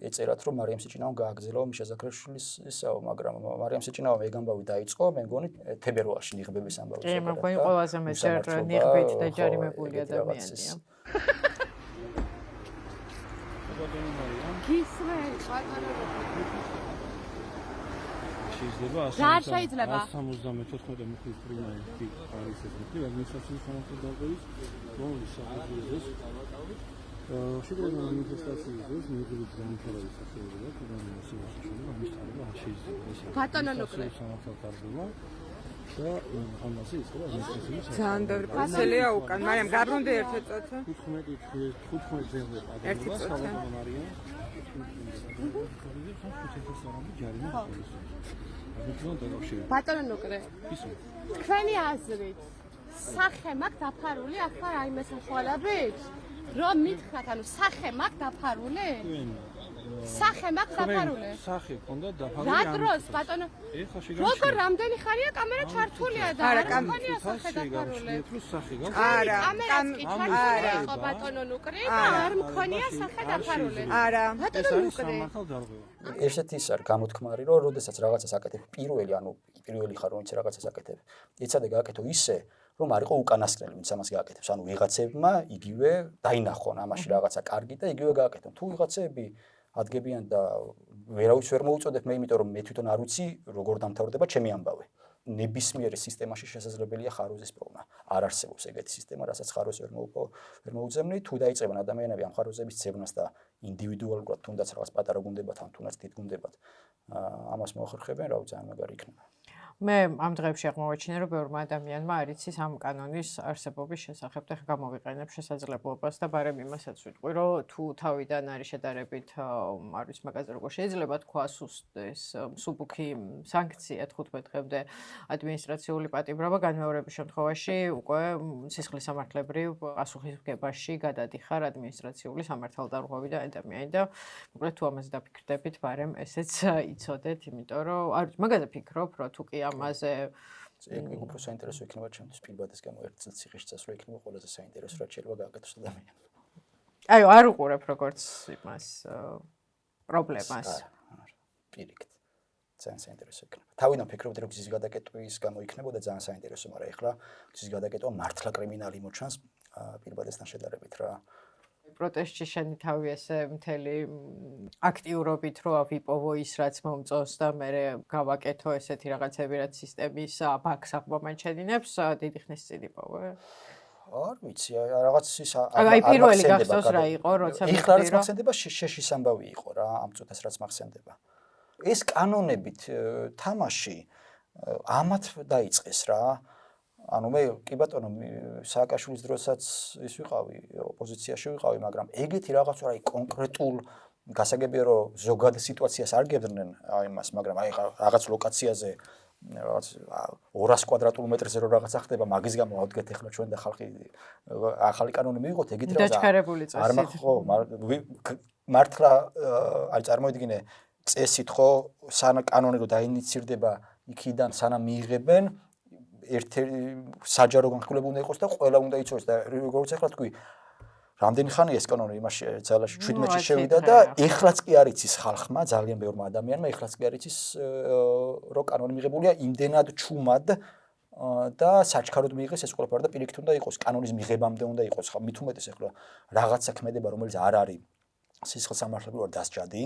ეწერათ, რომ მარიამ სიჭინავამ გააგზავნო მიშა ზაქრაშვილის ისაო, მაგრამ მარიამ სიჭინავამ ეგ ამბავი დაიწყო, მე მგონი თებერვალში ნიღბების ამბავი. კი, მაგრამ ყველაზე მეტად ნიღბით დაჯარიმებული ადამიანია. გისმე, შეიძლება 174 მუხლის პრიმარი არის ეს მუხლი ადმინისტრაციის სამართალდარღვევის რომლის საფუძველზეც შეგროვება მანიფესტაციის დროს მიუხედავად განვითარების სახელობიდან თუ განმასწავლებელი ამის თარიღი არ შეიძლება ბატონო ნუკლე სამართალდარღვევა და ამაზე ის რა ადმინისტრაციის ძალიან ბევრი ფასელია უკან, მაგრამ გაბრუნდი ერთი წოთა. 15 წელზე ადამიანს ხალხთან არიან. ბატონო ნუკრე. თქვენი აზრით სახე მაქვს დაფარული ახლა რაიმე სახელობით? რომ მითხრათ, ანუ სახე მაქვს დაფარული? სახე მაქვს დაფარული? სახე ქონდა დაფარული. რა დროს ბატონო? ეხლა როგორ რამდენი ხარია კამერა ჩართულია და არ მქონია სახე დაფარული? არა, არა, ბატონო ნუკრე და არ მქონია სახე დაფარული. არა, ბატონო ნუკრე. ესეთი ის არის გამოთქმარი, რომ როდესაც რაღაცას აკეთებ პირველი ხარ, რომელიც რაღაცას აკეთებ, ეცადე გააკეთო ისე, რომ არ იყო უკანასკნელი, ვინც ამას გააკეთებს. ანუ ვიღაცებმა იგივე დაინახონ ამაში რაღაცა კარგი და იგივე გააკეთონ. თუ ვიღაცები ადგებიან და ვერავის ვერ მოუწოდებ მე, იმიტომ რომ მე თვითონ არ ვიცი, როგორ დამთავრდება ჩემი ამბავი. ნებისმიერ სისტემაში შესაძლებელია ხარვეზის პოვნა. არ არსებობს ეგეთი სისტემა, რასაც ხარვეს ვერ მოუძებნი. თუ დაიწყებენ ადამიანები ამ ხარვეზების ძებნას და ინდივიდუალურად თუნდაც რაღაც პატარა გუნდებად, ან თუნდაც დიდ გუნდებად ამას მოახერხებენ, რა ძალიან მაგარი იქნება. მე ამ დღეებში აღმოვაჩინე, რომ ბევრმა ადამიანმა არ იცის ამ კანონის არსებობის შესახებ და გამოვიყენებ შესაძლებლობას და ბარემ იმასაც ვიტყვი, რომ თუ თავიდან არის შედარებით არ ვიცი მაგაზე როგორ შეიძლება თქვა ეს მსუბუქი სანქცია 15 დღემდე ადმინისტრაციული პატიმრობა განმეორების შემთხვევაში უკვე სისხლის სამართლებრივ პასუხისმგებაში გადადიხარ ადმინისტრაციული სამართალდამცავი და ადამიანი და მოკლედ თუ ამაზე დაფიქრდებით, ბარემ ესეც იცოდეთ, იმიტომ რომ არ ვიცი მაგაზე ფიქრობ, რომ თუ კი ამაზე ეგ უფრო საინტერესო იქნება ჩემთვის პირბადის გამო ერთ წელს ციხეში წასვლა იქნება ყველაზე საინტერესო რაც შეიძლება გააკეთოს ადამიანს. აი არ უყურებ როგორც იმას პრობლემას. პირიქით. ძალიან საინტერესო იქნება. თავიდან ფიქრობდი რომ გზის გადაკეტვის გამო იქნებოდა ძალიან საინტერესო, მაგრამ ეხლა გზის გადაკეტვა მართლა კრიმინალი მოჩანს პირბადესთან შედარებით რა. პროტესტში შენი თავი ესე მთელი აქტიურობით რო ვიპოვო ის რაც მომწონს და მე გავაკეთო ესეთი რაღაცები რაც სისტემის ბაგს აღმოჩენინებს დიდი ხნის წინ იპოვე. არ ვიცი, რაღაც ის აი პირველი გახსოვს რა იყო, როცა ეხლა რაც მახსენდება შეშის ამბავი იყო რა, ამ წუთას რაც მახსენდება. ეს კანონებით თამაში ამათ დაიწყეს რა. ანუ მე კი ბატონო სააკაშვილის დროსაც ის ვიყავი, ოპოზიციაში ვიყავი, მაგრამ ეგეთი რაღაც რა კონკრეტულ გასაგებია რომ ზოგად სიტუაციას არ გებდნენ იმას, მაგრამ აი რაღაც ლოკაციაზე რაღაც 200 კვადრატულ მეტრზე რო რაღაცა ხდება, მაგის გამო ავდგეთ ახლა ჩვენ და ხალხი ახალი კანონი მიიღოთ, ეგეთი რაღაცა. დაჩქარებული წესით. არ ხო, მართლა აი წარმოიდგინე წესით ხო, სანამ კანონი რო დაინიცირდება იქიდან სანამ მიიღებენ ერთ-ერთი საჯარო განხილება უნდა იყოს და ყველა უნდა იცოდეს და როგორც ახლა თქვი რამდენი ხანია ეს კანონი იმაში ძალაში 17-ში შევიდა და ეხლაც კი არ იცის ხალხმა ძალიან ბევრმა ადამიანმა ეხლაც კი არ იცის რომ კანონი მიღებულია იმდენად ჩუმად და საჩქაროდ მიიღეს ეს ყველაფერი და პირიქით უნდა იყოს კანონის მიღებამდე უნდა იყოს ხა მით უმეტეს ახლა რაღაცა ქმედება რომელიც არ არის სისხლის სამართლებრივად დასჯადი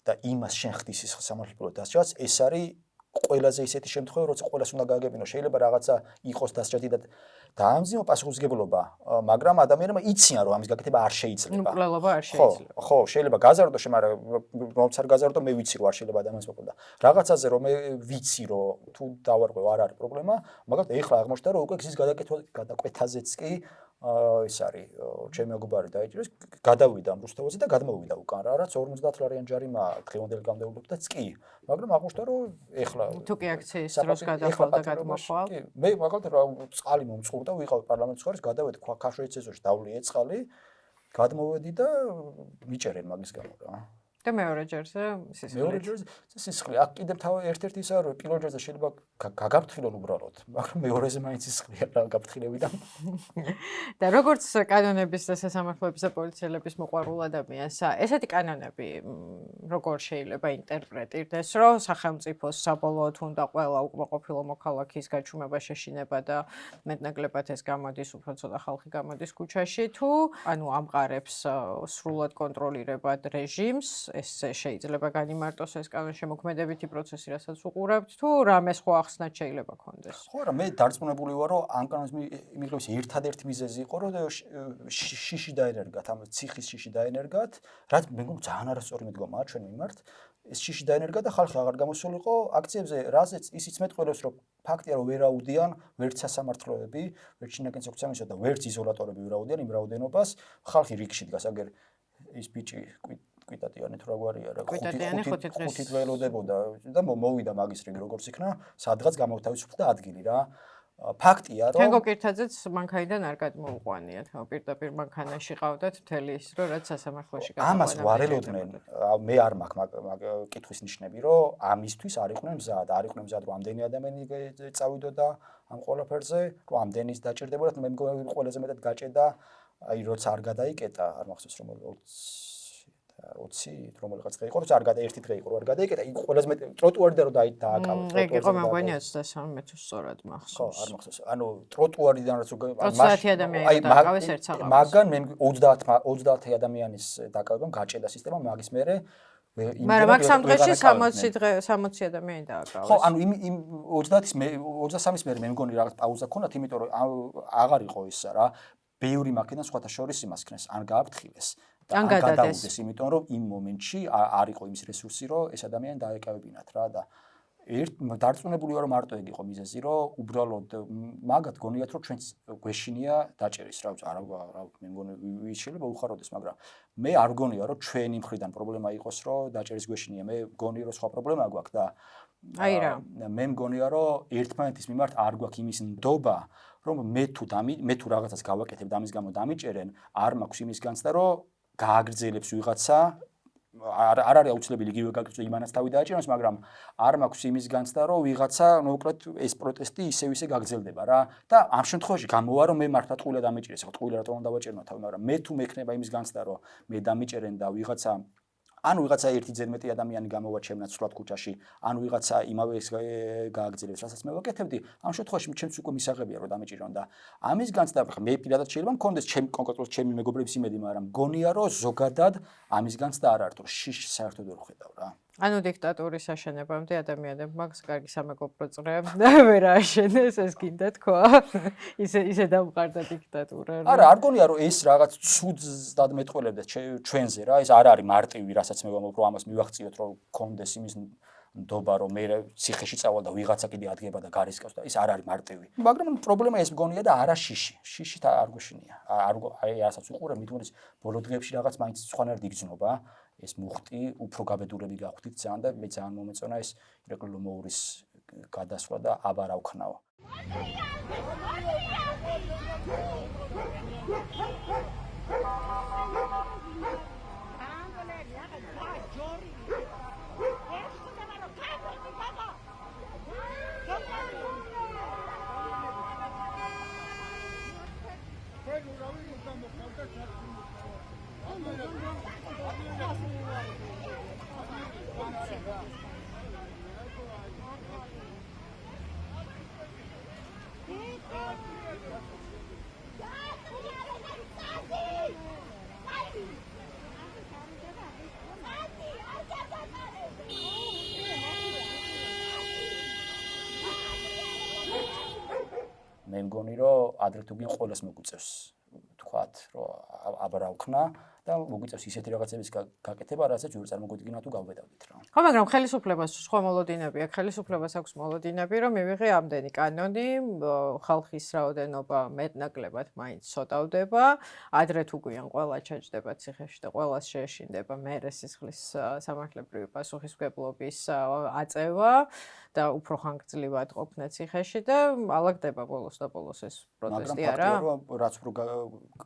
და იმას შენ ხდის სისხლის სამართლებრივად დასჯადს ეს არის ყველაზე ისეთი შემთხვევა, როცა ყველას უნდა გააგებინო, შეიძლება რაღაცა იყოს დასჯადი და დაამზიმო პასუხისმგებლობა, მაგრამ ადამიანებმა იციან, რომ ამის გაკეთება არ შეიძლება. მკვლელობა არ შეიძლება. ხო, შეიძლება გაზარდო, მაგრამ რომც არ გაზარდო, მე ვიცი, რომ არ შეიძლება ადამიანს მოკლდა. რაღაცაზე რომ მე ვიცი, რომ თუ დავარღვევ არ არის პრობლემა, მაგრამ ეხლა აღმოჩნდა, რომ უკვე გზის გადაკვეთაზეც კი ეს არის ჩემი მეგობარი დაიჭირეს, გადავიდა რუსთავაზე და გადმოვიდა უკან რა, რაც 50 ლარიან ჯარიმა დღევანდელი გამდევლობდაც კი, მაგრამ აღმოჩნდა, რომ ეხლა თუ კი აქციის დროს გადახვალ და გადმოხვალ. მე მაგალითად წყალი მომწყურდა, ვიყავი პარლამენტის ხარის, გადავედი ქაშვეიცის ეზოში, დავლიე წყალი, გადმოვედი და მიჭერენ მაგის გამო რა. და მეორე ჯერზე სისხლი. მეორე ჯერზე სისხლი. აქ კიდევ ერთ-ერთი ისაა, რომ პირველ ჯერზე შეიძლება გაგაფრთხილონ უბრალოდ, მაგრამ მეორეზე მაინც სისხლია რა გაფრთხილებიდან. და როგორც კანონების და სასამართლოების და პოლიციელების მოყვარულ ადამიანს, ესეთი კანონები როგორ შეიძლება ინტერპრეტირდეს, რომ სახელმწიფოს საბოლოოდ უნდა ყველა უკმაყოფილო მოქალაქის გაჩუმება შეშინება და მეტნაკლებად ეს გამოდის, უფრო ცოტა ხალხი გამოდის ქუჩაში, თუ ანუ ამყარებს სრულად კონტროლირებად რეჟიმს ეს შეიძლება განიმარტოს ეს კანონის შემოქმედებითი პროცესი, რასაც უყურებთ, თუ რამე სხვა ახსნაც შეიძლება კონდეს. ხო, რა მე დარწმუნებული ვარ, რომ ამ კანონის მიღების ერთადერთი მიზეზი იყო, რომ შიში დაენერგათ, ამ ციხის შიში დაენერგათ, რაც მე მგონი ძალიან არასწორი მიდგომაა ჩვენ მიმართ ეს შიში დაენერგა და ხალხი აღარ გამოსულიყო აქციებზე, რაზეც ისიც მეტყველებს, რომ ფაქტია, რომ ვერ აუდიან ვერც სასამართლოები, ვერც შინაგან საქმეთა და ვერც იზოლატორები ვერ აუდიან იმ რაოდენობას, ხალხი რიგში დგას, აგერ ის ბიჭი კვიტატიანი თუ რაგვარია რა, ხუთი დღე ელოდებოდა და მოვიდა მაგის რიგი როგორც იქნა, სადღაც გამოთავისუფლდა ადგილი რა. ფაქტია, რომ თენგო კირთაძეც მანქანიდან არ გადმოუყვანიათ. პირდაპირ მანქანაში ყავდათ მთელი ის დრო, რაც სასამართლოში გადაყვანა. ამას ვარელოდნენ. მე არ მაქვს კითხვის ნიშნები, რომ ამისთვის არ იყვნენ მზად, რომ ამდენი ადამიანი წავიდოდა ამ ყველაფერზე, რომ ამდენის დაჭირდებოდათ, მე მგონი ყველაზე მეტად გაჭედა, აი როცა არ გადაიკეტა, არ მახსოვს რომ 20 რომელიღაც დღე იყო, როცა არ ერთი დღე იყო, არ გადაიკეტა, იქ ყველაზე მეტი ტროტუარიდან რომ დააკავეს. ეგ იყო მე მგონი 23 თუ სწორად მახსოვს. ხო, არ მახსოვს. ანუ ტროტუარიდან რაც 30 ადამიანი დააკავეს ერთ საღამოს. მაგან მე 30 ადამიანის დაკავებამ გაჭედა სისტემა, მაგის მერე მაგრამ მაგ სამ დღეში 60 ადამიანი დააკავეს. ხო, ანუ იმ 23-ის მერე მე მგონი რაღაც პაუზა ქონათ, იმიტომ რომ აღარ იყო ისა რა. ბევრი მაქედან სხვათა შორის იმას ქნეს, ან გააფრთხილეს. ან გადადეს, იმიტომ რომ იმ მომენტში არ იყო იმის რესურსი, რომ ეს ადამიანი დაეკავებინათ რა და დარწმუნებული ვარ რომ მარტო ეგ იყო მიზეზი, რომ უბრალოდ მაგათ გონიათ რომ ჩვენს გვეშინია დაჭერის რა მე მგონი ვიც შეიძლება უხაროდეს, მაგრამ მე არ გონია რომ ჩვენი მხრიდან პრობლემა იყოს რომ დაჭერის გვეშინია, მე მგონი რომ სხვა პრობლემა გვაქვს და აი რა მე მგონია რომ ერთმანეთის მიმართ არ გვაქვს იმის ნდობა რომ მე თუ რაღაცას გავაკეთებ და ამის გამო დამიჭერენ, არ მაქვს იმის განცდა რომ გააგრძელებს ვიღაცა არ არის აუცილებელი იგივე გაგრძელოს იმანაც თავი დააჭეროს, მაგრამ არ მაქვს იმის განცდა რომ ვიღაცა მოკლედ ეს პროტესტი ისე გაგრძელდება რა და ამ შემთხვევაში გამოვა რომ მე მართლა ტყუილა დამიჭერეს, ხო ტყუილა რატომ დავაჭერნო თავი, მაგრამ მე თუ მექნება იმის განცდა რომ მე დამიჭერენ და ვიღაცა ანუ ვიღაცა ერთი ძერ მეტი ადამიანი გამოვა ჩემნაც სულად ქუჩაში, ანუ ვიღაცა იმავე ეს გააგრძელებს, რასაც მე ვაკეთებდი, ამ შემთხვევაში ჩემს უკვე მისაღებია რომ დამიჭირონ და ამის განცდა მე პირადად შეიძლება მქონდეს კონკრეტულად ჩემი მეგობრების იმედი, მაგრამ გონია რომ ზოგადად ამის განცდა არ არის, რომ შიშ საერთოდ ვერ ხედავ რა. ანუ დიქტატურის აშენებამდე ადამიანებმა მაგას კარგი სამეგობრო წრეები ვერ ააშენეს, ეს გინდა თქვა. ისე დამყარდა დიქტატურა. არა, არ გონია რომ ეს რაღაც ცუდად მეტყველებდა ჩვენზე რა, ეს არ არის მარტივი, რასაც მე ვამბობ, რომ ამას მივახციოთ, რომ კონდეს იმის ნდობა, რომ მე ციხეში წავალ და ვიღაცა კიდე ადგება და გარისკავს და ეს არ არის მარტივი. მაგრამ პრობლემა ეს მგონია და არა შიში. შიშით არ გვეშინია. აი რასაც უყურებ, მithumeris ბოლო დღეებში რაღაც მაინც სხვანაირად იგრძნობა. ეს მუხტი უფრო გაბედურები გახვდით ძალიან და მე ძალიან მომეწონა ეს ირაკლი ლომოურის გადასვლა და აბარავქნაო. მე მგონი რომ ადრე თუ გინ ყოველს მოგვიწევს თქვათ რომ აბარავქნა და მოგვიწევს ისეთი რაღაცების გაკეთება, რასაც ვერ წარმოგიდგენა თუ გავბედავდით რა. ხო, მაგრამ ხელისუფლებას სხვა მოლოდინები აქვს, ხელისუფლებას აქვს მოლოდინები, რომ მივიღე ამდენი კანონი, ხალხის რაოდენობა მეტნაკლებად მაინც ცოტავდება, ადრე თუ გვიან ყველა ჩაჯდება ციხეში და ყველას შეეშინდება მერე სისხლის სამართლებრივი პასუხისმგებლობის აწევა და უფრო ხანგრძლივად ყოფნა ციხეში და ალაგდება ბოლოს და ბოლოს ეს პროტესტი არა? მაგრამ ფაქტია, რაც უფრო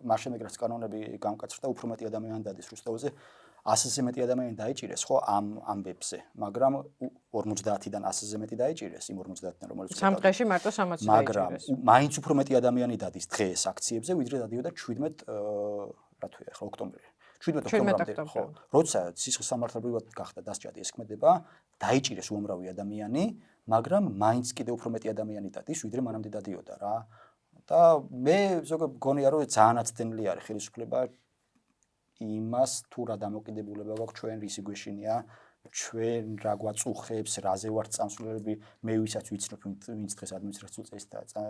მაშინ ეგრეთ კანონები გამკაცრდა, უფრო მეტი ადამიანი დადის რუსთავზე, 100-ზე მეტი ადამიანი დაიჭირეს ხო ამ ამბებზე, მაგრამ 50-დან 100-ზე მეტი დაიჭირეს იმ 50-დან რომელიც სამ დღეში მარტო 60 დაიჭირეს. მაგრამ მაინც უფრო მეტი ადამიანი დადის დღეს აქციებზე, ვიდრე დადიოდა 17 რა თქმა უნდა ოქტომბერში. 17 ოქტომბრამდე ხო. როცა სისხლის სამართლებრივად გახდა დასჭადი ეს ქმედება, დაიჭირეს უამრავი ადამიანი, მაგრამ მაინც კიდევ უფრო მეტი ადამიანი დადის, ვიდრე მანამდე დადიოდა რა. და მე ზოგადად მგონია რომ ძალიან აცდენილი არის ხელისუფლება იმას თუ რა დამოკიდებულება გვაქვს ჩვენ რისი გვეშინია, ჩვენ რა გვაწუხებს, რაზე ვართ წამსვლელები, მე ვისაც ვიცნობ, ვინც დღეს ადმინისტრაციულ წესთა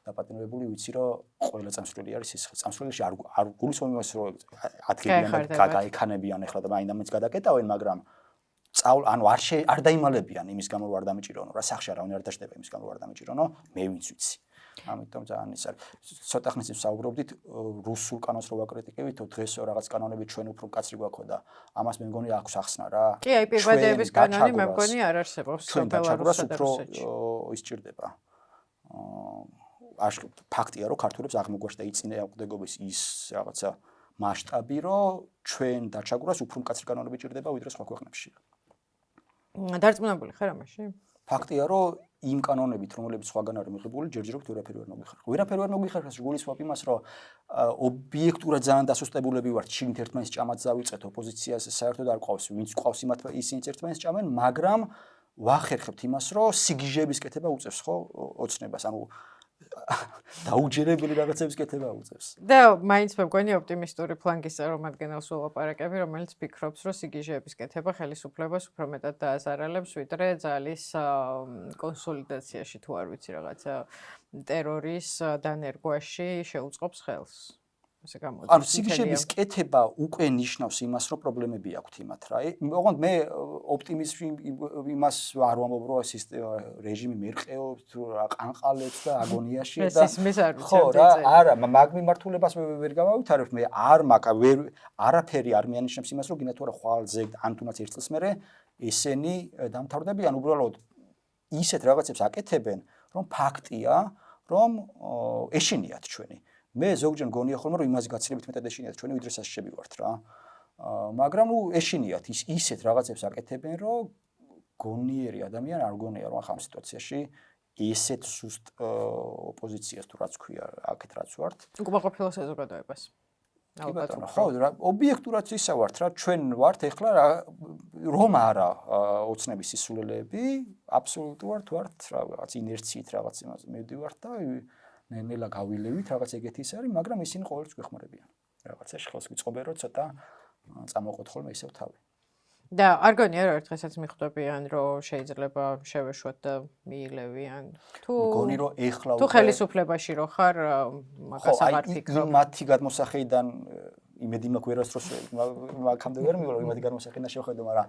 დაპატიმრებული, ვიცი რომ ყველა წამსვლელი არის სისხლი. წამსვლელში არ გულისხმობ იმას რომ ადგილიანად გაიქანებიან ახლა და მაინც გადაკეტავენ, მაგრამ ანუ არ დაიმალებიან იმის გამო რომ არ დამიჭირონო რა სახში არავინ არ დაждდება იმის გამო რომ არ დამიჭირონო მე ვინც ვიცი ამიტომ ძალიან ის არის ცოტა ხნის წინ საუბრობდით რუსულ კანონს რო ვაკრიტიკებით დღეს რაღაც კანონები ჩვენ უფრო მკაცრი გვაქვს და ამას მე მგონი აქვს ახსნა რა კი აი პირვადების კანონი მე მგონი არ არსებობს ბელარუსსა და რუსეთში ის ჭირდება ფაქტია რომ ქართულებს აღმოგვაშდა იწინააღმდეგობის ის რაღაცა მასშტაბი რომ ჩვენ დაჩაგვრას უფრო მკაცრი კანონები ჭირდება ვიდრე სხვა ქვეყნებში დარწმუნებული ხარ ამაში ფაქტია რომ იმ კანონებით რომელებიც სხვაგან არის მიღებული ჯერჯერობით ვერაფერი ვერ მოგიხარხ ვერაფერი ვერ მოგიხარხს გულისხმობ იმას რომ ობიექტურად ძალიან დასუსტებულები ვართ შიგნით ერთმანეთს ჭამაც დავიწყეთ ოპოზიციას საერთოდ არ ყავს ვინც ყავს იმათ ისინიც ერთმანეთს ჭამენ მაგრამ ვახერხებთ იმას რომ სიგიჟეების კეთება უწევს ხო ოცნებას ანუ დაუჯერებელი რაღაცების კეთება უწევს. და მაინც მე მგონი ოპტიმისტური ფლანგის წარმომადგენელს ვლაპარაკები, რომელიც ფიქრობს, რომ სიგიჟეების კეთება ხელისუფლებას უფრო მეტად დააზარალებს, ვიდრე ძალის კონსოლიდაციაში თუ არ ვიცი რაღაცა ტერორის დანერგვაში შეუწყობს ხელს. ესე გამოდის. ანუ სიგიჟეების კეთება უკვე ნიშნავს იმას, რომ პრობლემები აქვთ იმათ რა. ოღონდ მე ოპტიმიზმი იმას არ ვამბობ, რომ რეჟიმი მერყეობს, თუ რა ყანყალებს და აგონიაში და ხო რა, არა, მაგ მიმართულებას მე ვერ გამავითარებ, მე არ მაქვს არაფერი არ მიანიშნებს იმას, რომ გინდა თუ არა ხვალზე ან თუნდაც ერთ წელს მერე ესენი დამთავრდებიან უბრალოდ ისეთ რაღაცებს აკეთებენ, რომ ფაქტია, რომ ეშინიათ ჩვენი მე ზოგჯერ მგონია ხოლმე რომ იმას გაცილებით მეტად ეშინიათ ჩვენი ვიდრე სასჯები ვართ რა. მაგრამ ნუ ეშინიათ ისეთ რაღაცებს აკეთებენ რომ გონიერი ადამიანი არ გონია რომ ახლა ამ სიტუაციაში ესეთ სუსტ ოპოზიციას თუ რაც ქვია აქეთ რაც ვართ. უკმაყოფილო საზოგადოებას. ალბათ ხო რა ობიექტურად ისა ვართ რა ჩვენ ვართ ეხლა რომ არა ოცნების სისულელეები აბსოლუტურად ვართ რაღაც ინერციით რაღაც იმაზე მივდივართ და ნელა გავილევით რაღაც ეგეთი ის არის, მაგრამ ისინი ყოველთვის გვეხმარებიან. რაღაცაში ხელს გვიწყობენ, რომ ცოტა წამოყოთ ხოლმე ისევ თავი. და არ გონია რომ ერთხელაც მიხვდებიან, რომ შეიძლება შევეშვათ და მიილევიან. მგონი რომ ეხლა თუ ხელისუფლებაში რო ხარ, მაგას აღარ ფიქრობ. მათი გადმოსახედიდან იმედი მაქვს ვერასდროს მაგამდე ვერ მივიღო იმედი გადმოსახედიდან შევხედო, მაგრამ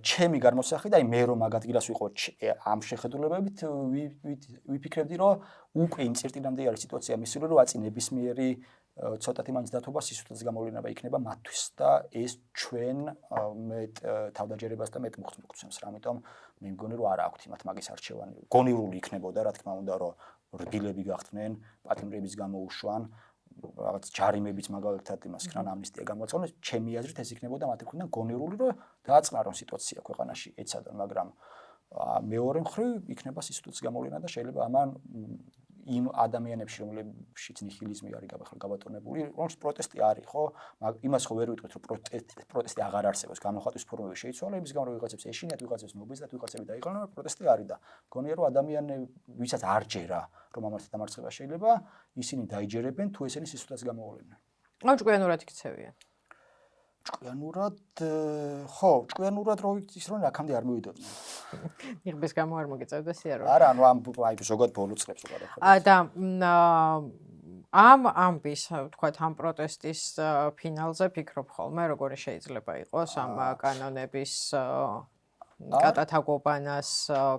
ჩემი გადმოსახედა, აი მე რომ მაგ ადგილას ვიყო ამ შეხედულებებით ვიფიქრებდი, რომ უკვე იმ წერტილამდე არის სიტუაცია მისული, რომ აწინ ნებისმიერი ცოტათი მაინც დათობა სისულელეების გამოვლენა იქნება მათთვის და ეს ჩვენ მეტ თავდაჯერებას და მეტ მოხდს მოგცემს რა, ამიტომ მე მგონი რომ არა აქვთ იმათ მაგის არჩევანი. გონივრული იქნებოდა, რა თქმა უნდა, რომ რბილები გახდნენ, პატიმრების გამოუშვან რაღაც ჯარიმებიც მაგალითად იმას ქრან ამნისტია გამოაცხადოს ჩემი აზრით ეს იქნებოდა მათი მხრიდან გონივრული რომ დააწყნარონ სიტუაცია ქვეყანაში ეცადონ მაგრამ მეორე მხრივ იქნება სიტუაციის გამოვლენა და შეიძლება ამან იმ ადამიანებში რომლებშიც ნიჰილიზმი არის გაბატონებული რომს პროტესტი არის ხო იმას ხო ვერ ვიტყვით რომ პროტესტი აღარ არსებობს გამოხატვის ფორმები შეიცვალა იმის გამო რომ ვიღაცებს ეშინიათ ვიღაცებს მობეზდათ ვიღაცები დაიყალნენ პროტესტი არის და გონია რომ ადამიანები ვისაც არ ჯერა რომ ამასთან დამარცხება შეიძლება ისინი დაიჯერებენ თუ ესენი სისულელეებს გამოვლენენ ჭკვიანურად იქცევიან ჭკვიანურად ხო ჭკვიანურად რო ის რომ აქამდე არ მივიდოდნენ იღბის გამო არ მოგეწევდა სიარული არა ანუ ამ აი ზოგადად ბოლო წლებს უყარა და ამ ამბის თქვათ ამ პროტესტის ფინალზე ფიქრობ ხოლმე როგორი შეიძლება იყოს ამ კანონების კატათაგობანას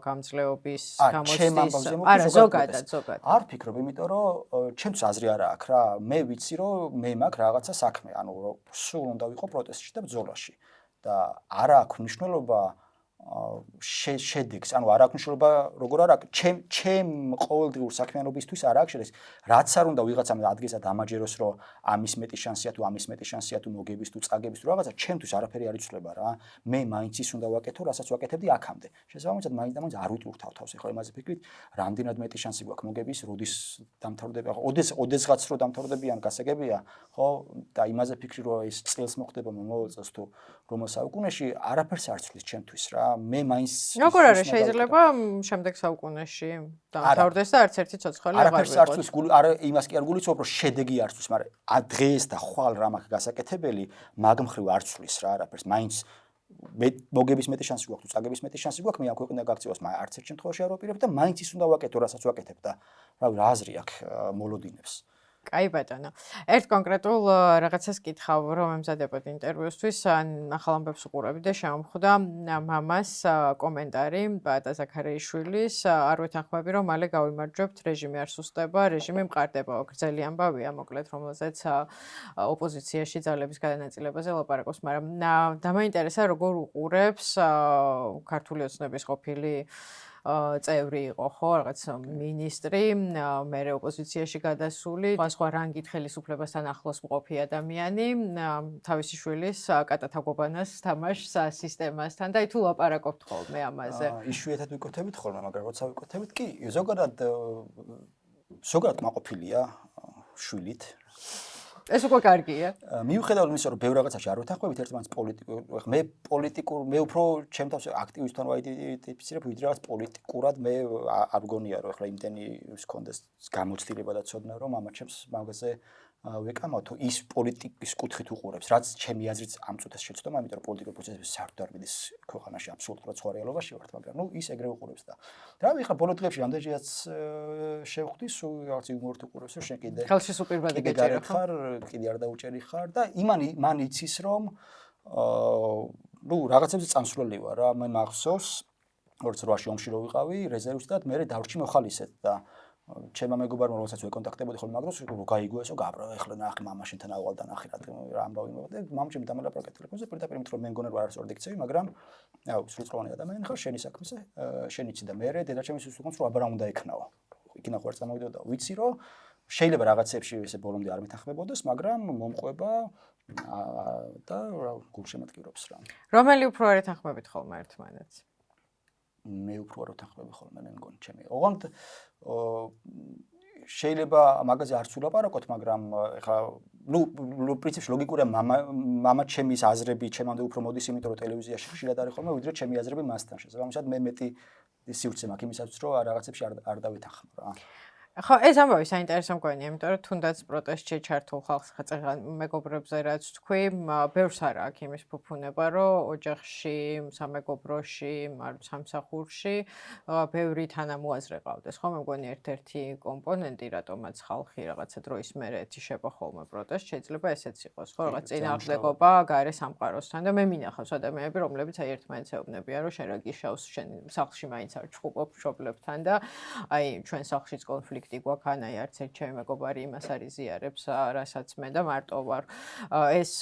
გამძლეობის გამოცდის არა ზოგადად არ ფიქრობ იმიტომ რომ ჩემს აზრი არა აქვს რა მე ვიცი რომ მე მაქვს რაღაცა საქმე ანუ რომ სულ უნდა ვიყო პროტესტში და ბრძოლაში და არა აქვს მნიშვნელობა შედეგს ანუ არ აქვს მნიშვნელობა როგორ არა ჩემ ყოველდღიურ საქმიანობისთვის არ აქვს შედეგს რაც არ უნდა ვიღაცამ ადგილსა დამაჯეროს რომ ამის მეტი შანსია თუ ამის მეტი შანსია თუ მოგების თუ წაგების თუ რაღაცა ჩემთვის არაფერი არ იცვლება რა მე მაინც ის უნდა ვაკეთო რასაც ვაკეთებდი აქამდე შესაბამისად მაინც და მაინც არ ვიტვირთავ თავს ეხლა იმაზე ფიქრით რამდენად მეტი შანსი გვაქვს მოგების როდის დამთავრდება ხო ოდესღაც რო დამთავრდებიან გასაგებია ხო და იმაზე ფიქრი რომ ეს წელს მოხდება მომავალ წელს თუ რომელ საუკუნეში არაფერს არ ცვლის ჩემთვის რა მე მაინც როგორ არის შეიძლება შემდეგ საუკუნეში დამთავრდეს და არც ერთი ცოცხალი აღარ ვიყოს. არაფერს არ ცვლის არა იმას კი არ გულისხმობ რომ შედეგი არ ცვლის, მაგრამ დღეს და ხვალ რა მაქვს გასაკეთებელი, მაგ მხრივ არ ცვლის რა არაფერს. მაინც მოგების მეტი შანსი გვაქვს თუ წაგების მეტი შანსი გვაქვს, მე ამ ქვეყნიდან გაქცევას არც ერთ შემთხვევაში არ ვაპირებ და მაინც ის უნდა ვაკეთო, რასაც ვაკეთებ და რა აზრი აქვს მოლოდინებს. კაი ბატონო. ერთ კონკრეტულ რაღაცას კითხავ, რომ ემზადებოდ ინტერვიუსთვის, ახალ ამბებს უყურები და შემომხვდა მამას კომენტარი ბატა ზაქარიაშვილის, არ ვეთანხმები, რომ მალე გავიმარჯვებთ, რეჟიმი არ სუსტდება, რეჟიმი მყარდება. გრძელი ამბავია, მოკლედ, რომელზეც ოპოზიციაში ძალების გადანაწილებაზე ლაპარაკობს, მაგრამ დამაინტერესა, როგორ უყურებს ქართული ოცნების ყოფილი წევრი იყო ხო რაღაც მინისტრი, მერე ოპოზიციაში გადასული, სხვა რანგით ხელისუფლებასთან ახლოს მყოფი ადამიანი, თავისი შვილის კატათაგობანას თამაშს სისტემასთან და თუ ლაპარაკობთ ხოლმე ამაზე. იშვიათად ვიკოთებით ხოლმე, მაგრამ როცა ვიკოთებით კი ზოგადად მაყოფილია შვილით. ეს უკვე კარგია. მიუხედავად იმისა, რომ ბევრ რაღაცაში არ ვეთანხმებით ერთმანეთს მე უფრო ჩემ თავს აქტივისტთან ვაიდენტიფიცირებ, ვიდრე რაღაც პოლიტიკურად მე არ გონია რომ ეხლა იმდენი გქონდეს გამოცდილება და ცოდნა რომ ამა ჩემს მაგაზე ვეკამავ თუ ის პოლიტიკის კუთხით უყურებს, რაც ჩემი აზრით ამ წუთას შეცდომა, იმიტომ რომ პოლიტიკური პროცესები საერთოდ არ მიდის ქვეყანაში აბსოლუტურად სხვა რეალობაში ვართ, მაგრამ ის ეგრე უყურებს და რავი, ეხლა ბოლო დღეებში რამდენჯერაც შევხვდი, სულ რაღაც იუმორით უყურებს, რომ შენ კიდე ხელში სუპირბადი გეჭერა ხარ, კიდე არ დაუჭერი ხარ და მან იცის რომ რაღაცებზე წამსვლელი ვარ რა, მე მახსოვს 2008-ში ომში რო ვიყავი რეზერვისტად, მე დავრჩი მოხალისედ და ჩემმა მეგობარმა რომელსაც ვეკონტაქტებოდი ხოლმე მაგრამ რომ გაიგო ესო გაბრა ეხლა ნახე მამა შენთან ავალ და ნახე რა ამბავი მოვიდა მამჩემ დამალაპარაკეთ ტელეფონზე პირდაპირ რომ მე მგონარ ვარ არასოდეს დიქცევი მაგრამ აუ სრულწლოვანი ადამიანი ხარ შენი საქმეზე შენ იცი და მე დედაჩემის უსულყოს რომ აბა რა უნდა ეკნაო იქნა ხო არ წამოვიდა და ვიცი რომ შეიძლება რაღაცებში ესე ბოლომდე არ მეთანხმებოდეს მაგრამ მომყვება და რა გულშემატკივრობს რა რომელი უფრო არ ეთანხმებით ხოლმე ერთმანეთს მე უფრო არ ვთანხმები ხოლმე მე მგონი ჩემი. ოღონდ შეიძლება მაგაზე არც ვილაპარაკოთ, მაგრამ ეხლა პრინციპში ლოგიკურია მამა ჩემის აზრები ჩემამდე უფრო მოდის, იმიტომ რომ ტელევიზიაში ხშირად არის ხოლმე, ვიდრე ჩემი აზრები მასთან. შესაბამისად მე მეტი სივრცე მაქვს იმისათვის, რომ რაღაცებში არ დავეთანხმო რა. ხო, ეს ამბავი საინტერესო მგონია, იმიტომ რომ თუნდაც პროტესტში ჩართულ ხალხს ხაწეღან მეგობრებზე რაც თქვი, ბევრს არა აქვს იმის ფუფუნება, რომ ოჯახში, სამეგობროში, სამსახურში ბევრი თანამოაზრე ყავდეს. ხო, მე მგონი ერთ-ერთი კომპონენტი, რატომაც ხალხი რაღაცა დროის მერე ეთიშება ხოლმე პროტესტს, შეიძლება ესეც იყოს, ხო, რაღაც წინააღმდეგობა გარე სამყაროსთან და მე მინახავს ადამიანები, რომლებიც აი ერთმანეთს ეუბნებიან, რომ შენ რა გიშავს, შენ სახლში მაინც არ ჩხუბობ მშობლებთან და აი ჩვენ სახლშიც კონფლიქტი გვაქვს, აი არც ერთ ჩემი მეგობარი იმას არ იზიარებს, რასაც მე და მარტო ვარ. ეს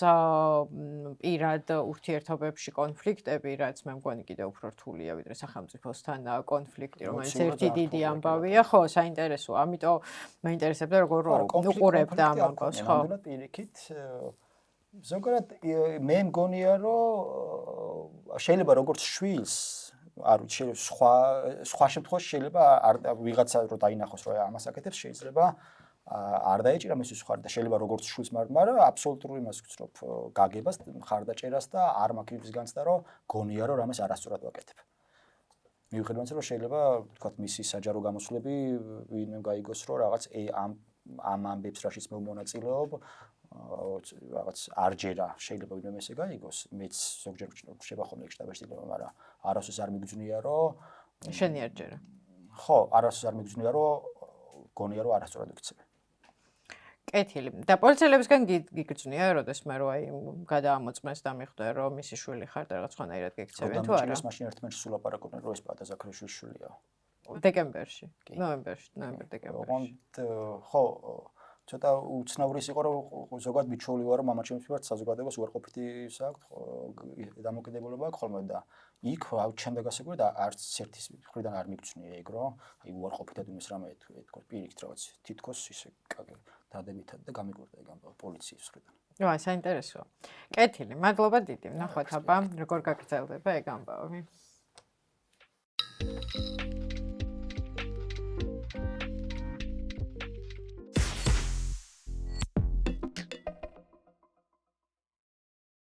პირად ურთიერთობებში კონფლიქტები, რაც მე მგონი კიდევ უფრო რთულია, ვიდრე სახელმწიფოსთან კონფლიქტი, რომელიც ერთი დიდი ამბავია, ხო, საინტერესოა. ამიტომ მაინტერესებდა როგორ უყურებდა ამ ამბავს, ხო? ნამდვილად პირიქით ზოგადად მე მგონია, რომ შეიძლება როგორც შვილს არ ვიცი სხვა შემთხვევაში შეიძლება ვიღაცა რო დაინახოს რომ ამას აკეთებს შეიძლება არ დაეჭირა მისთვის ხარ და შეიძლება როგორც შვილს მაგრამ აბსოლუტური იმას ვცნობ გაგებას ხარდაჭერას და არ მაქვს იმის განცდა რომ გონია რომ ამას არასწორად ვაკეთებ. მიუხედავად იმისა რომ შეიძლება თქვა მისი საჯარო გამოსვლები ვინმე გაიგოს რომ რაღაც ამ ამბებს რაშიც მე მონაწილეობ რაღაც არჯერა შეიძლება ვინმე ესე გაიგოს მეც ზოგჯერ შეიძლება ხოლმე შტაბაშტილება მაგრამ არასოს არ მიგძნია რომ შენი არჯერა ხო არასოს არ მიგძნია რომ გონია რომ არასწორად ვიქცევი კეთილი და პოლიციელებისგან გიგრძნია როდეს მე რო აი გადაამოწმეს და მიხვდა რომ მისი შვილი ხარ და რაღაც ხანაირად გიქცევენ თუ არა ეს მაშინ ერთმანეთს სულ ლაპარაკობდნენ რომ ეს პატა ზაქარიშვილის შვილია დეკემბერში ნოემბერ-დეკემბერში ხო ცოტა უცნაურის იყო რომ ზოგადად მიჩვეული ვარ რომ მამაჩემს მიმართ საზოგადოებას უარყოფითი საქვთ დამოკიდებულება აქვს ხოლმე და იქ ჩემდა გასაგები და არც ერთის მხრიდან არ მიგწვნია ეგ რომ აი უარყოფითად იმის რამე თქვა პირიქით რაღაც თითქოს ისე დადებითად და გამიგვირდა ეგ ამბავი პოლიციის მხრიდან. ვა, საინტერესოა. კეთილი, მადლობა დიდი. ნახოთ აბა როგორ გაგრძელდება ეგ ამბავი.